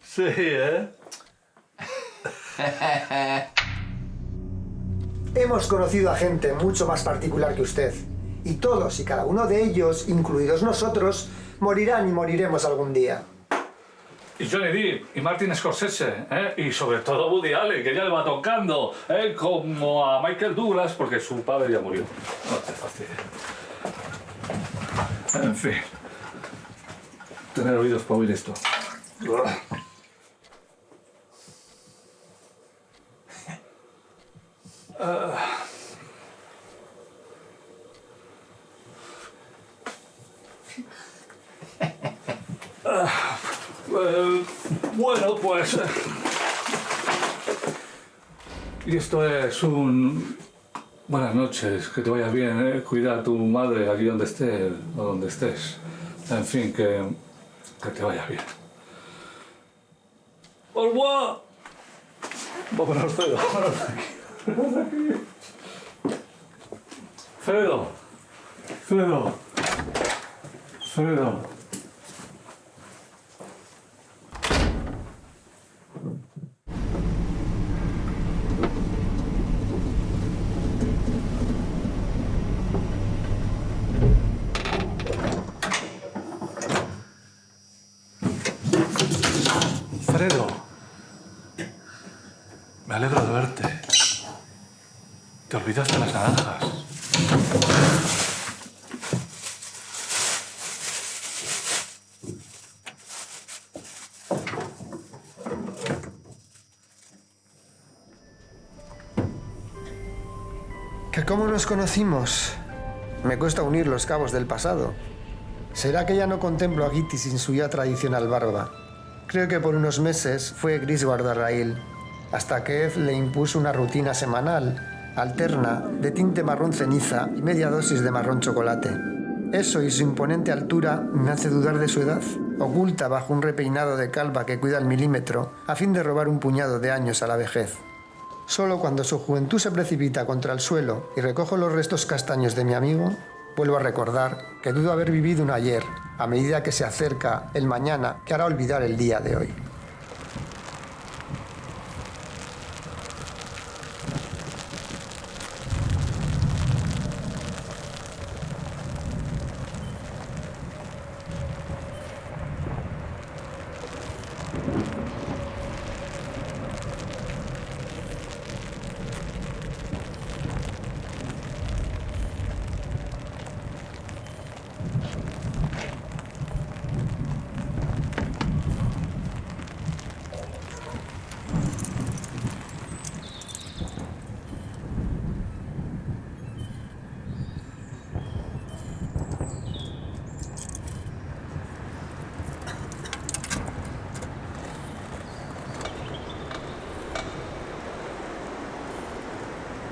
Sí, ¿eh? Hemos conocido a gente mucho más particular que usted. Y todos y cada uno de ellos, incluidos nosotros, morirán y moriremos algún día. Y Johnny Depp, y Martin Scorsese, y sobre todo Woody Allen, que ya le va tocando, como a Michael Douglas, porque su padre ya murió. No te fastidies. En fin. Tener oídos para oír esto. Bueno, pues... Y esto es un... Buenas noches, que te vaya bien, Cuida a tu madre aquí donde esté o donde estés. En fin, que te vaya bien. ¡Au revoir! Vámonos, Fredo, vámonos de aquí. Vámonos de aquí. Fredo. Fredo. Fredo. Fredo, me alegro de verte. Te olvidaste las naranjas. ¿Que cómo nos conocimos? Me cuesta unir los cabos del pasado. ¿Será que ya no contemplo a Gitti sin su ya tradicional barba? Creo que por unos meses fue gris guardarraíl, hasta que Ed le impuso una rutina semanal, alterna, de tinte marrón ceniza y media dosis de marrón chocolate. Eso y su imponente altura me hace dudar de su edad, oculta bajo un repeinado de calva que cuida al milímetro, a fin de robar un puñado de años a la vejez. Solo cuando su juventud se precipita contra el suelo y recojo los restos castaños de mi amigo, vuelvo a recordar que dudo haber vivido un ayer, a medida que se acerca el mañana que hará olvidar el día de hoy.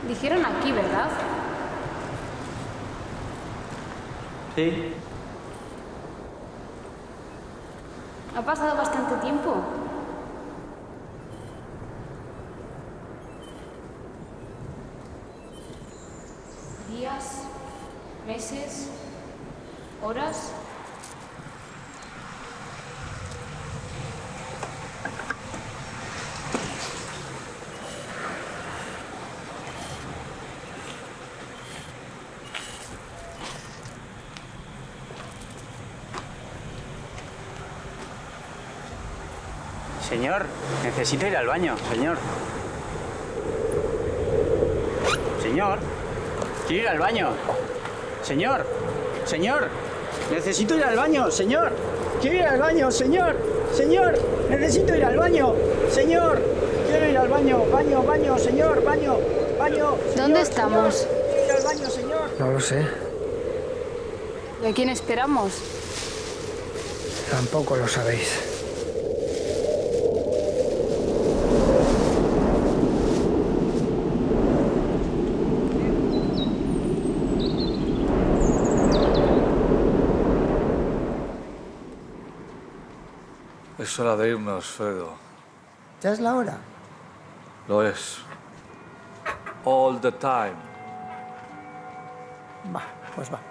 Dijeron aquí, ¿verdad? Sí. Ha pasado bastante tiempo. Días, meses, horas. Señor, necesito ir al baño, señor. Señor, quiero ir al baño. Señor, señor, necesito ir al baño, señor. Quiero ir al baño, señor. Señor, necesito ir al baño. Señor, quiero ir al baño. Baño, baño, señor, baño, baño. Señor, ¿Dónde estamos? Señor, quiero ir al baño, señor. No lo sé. ¿Y a quién esperamos? Tampoco lo sabéis. Es hora de irnos, Fredo. ¿Ya es la hora? Lo es. All the time. Va, pues vamos.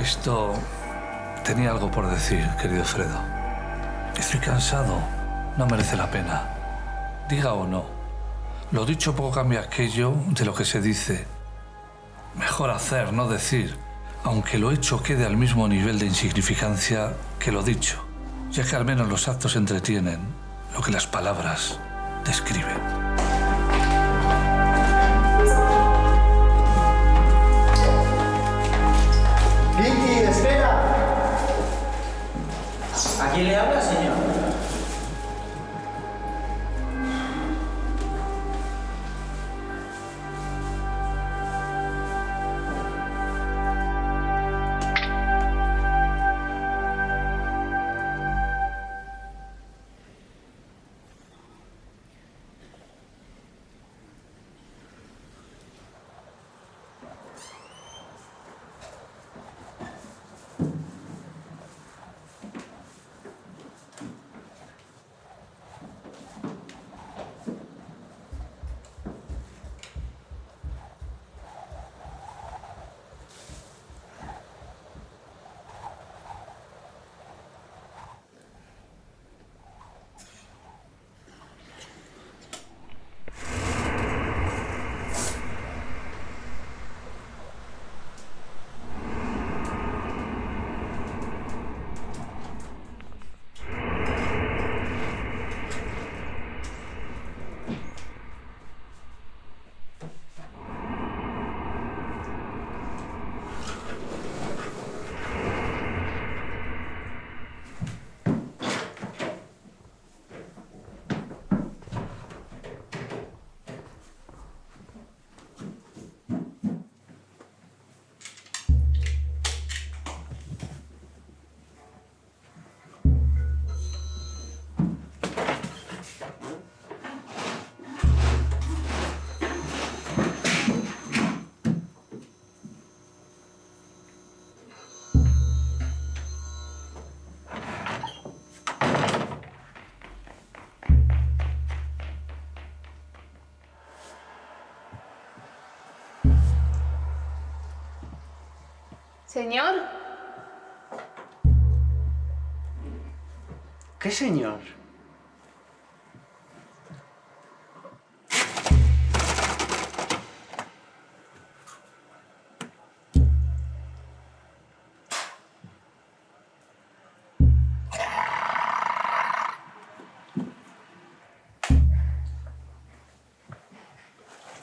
Esto tenía algo por decir, querido Fredo. Estoy cansado. No merece la pena. Diga o no. Lo dicho poco cambia aquello de lo que se dice. Mejor hacer, no decir, aunque lo hecho quede al mismo nivel de insignificancia que lo dicho, ya que al menos los actos entretienen lo que las palabras describen. ¡Vicky, espera! ¿A quién le habla, señor? Señor. ¿Qué señor?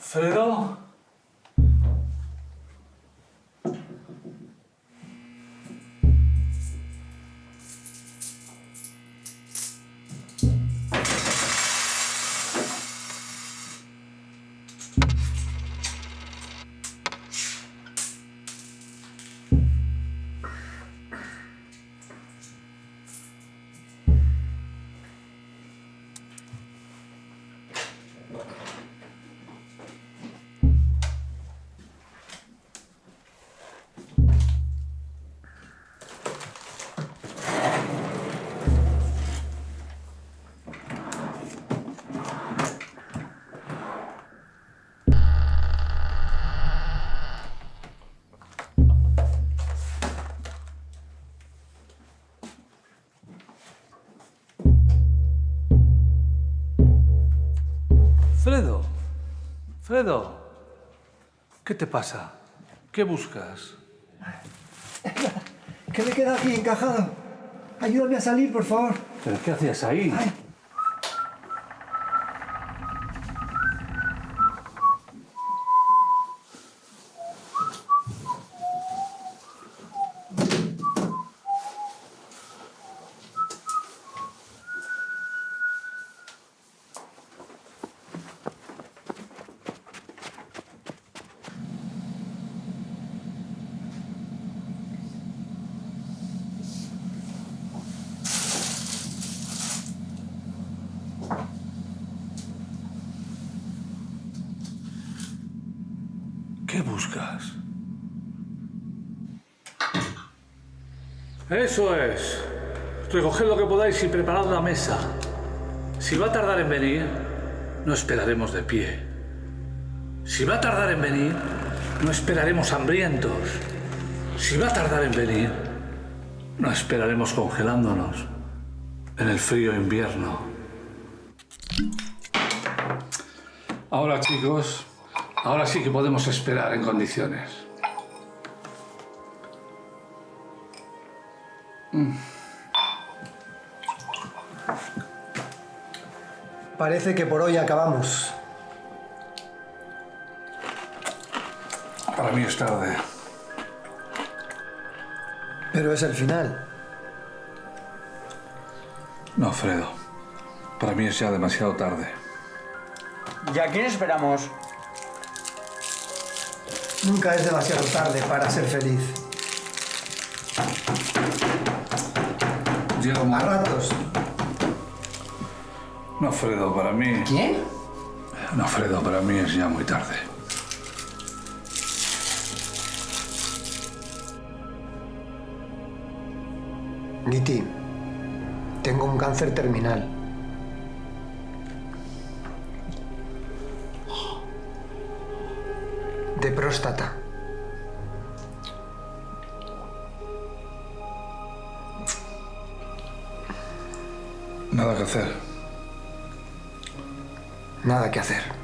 Fredo. Fredo, Fredo, ¿qué te pasa? ¿Qué buscas? Que me queda aquí encajado. Ayúdame a salir, por favor. ¿Pero qué hacías ahí? Ay. ¿Qué buscas? Eso es. Recoged lo que podáis y preparad la mesa. Si va a tardar en venir, no esperaremos de pie. Si va a tardar en venir, no esperaremos hambrientos. Si va a tardar en venir, no esperaremos congelándonos en el frío invierno. Ahora, chicos, ahora sí que podemos esperar en condiciones. Parece que por hoy acabamos. Para mí es tarde. Pero es el final. No, Fredo. Para mí es ya demasiado tarde. ¿Y a quién esperamos? Nunca es demasiado tarde para ser feliz. Diego, a ratos. No, Fredo, para mí... ¿Quién? No, Fredo, para mí es ya muy tarde. Guiti, tengo un cáncer terminal. De próstata. Nada que hacer. Nada que hacer.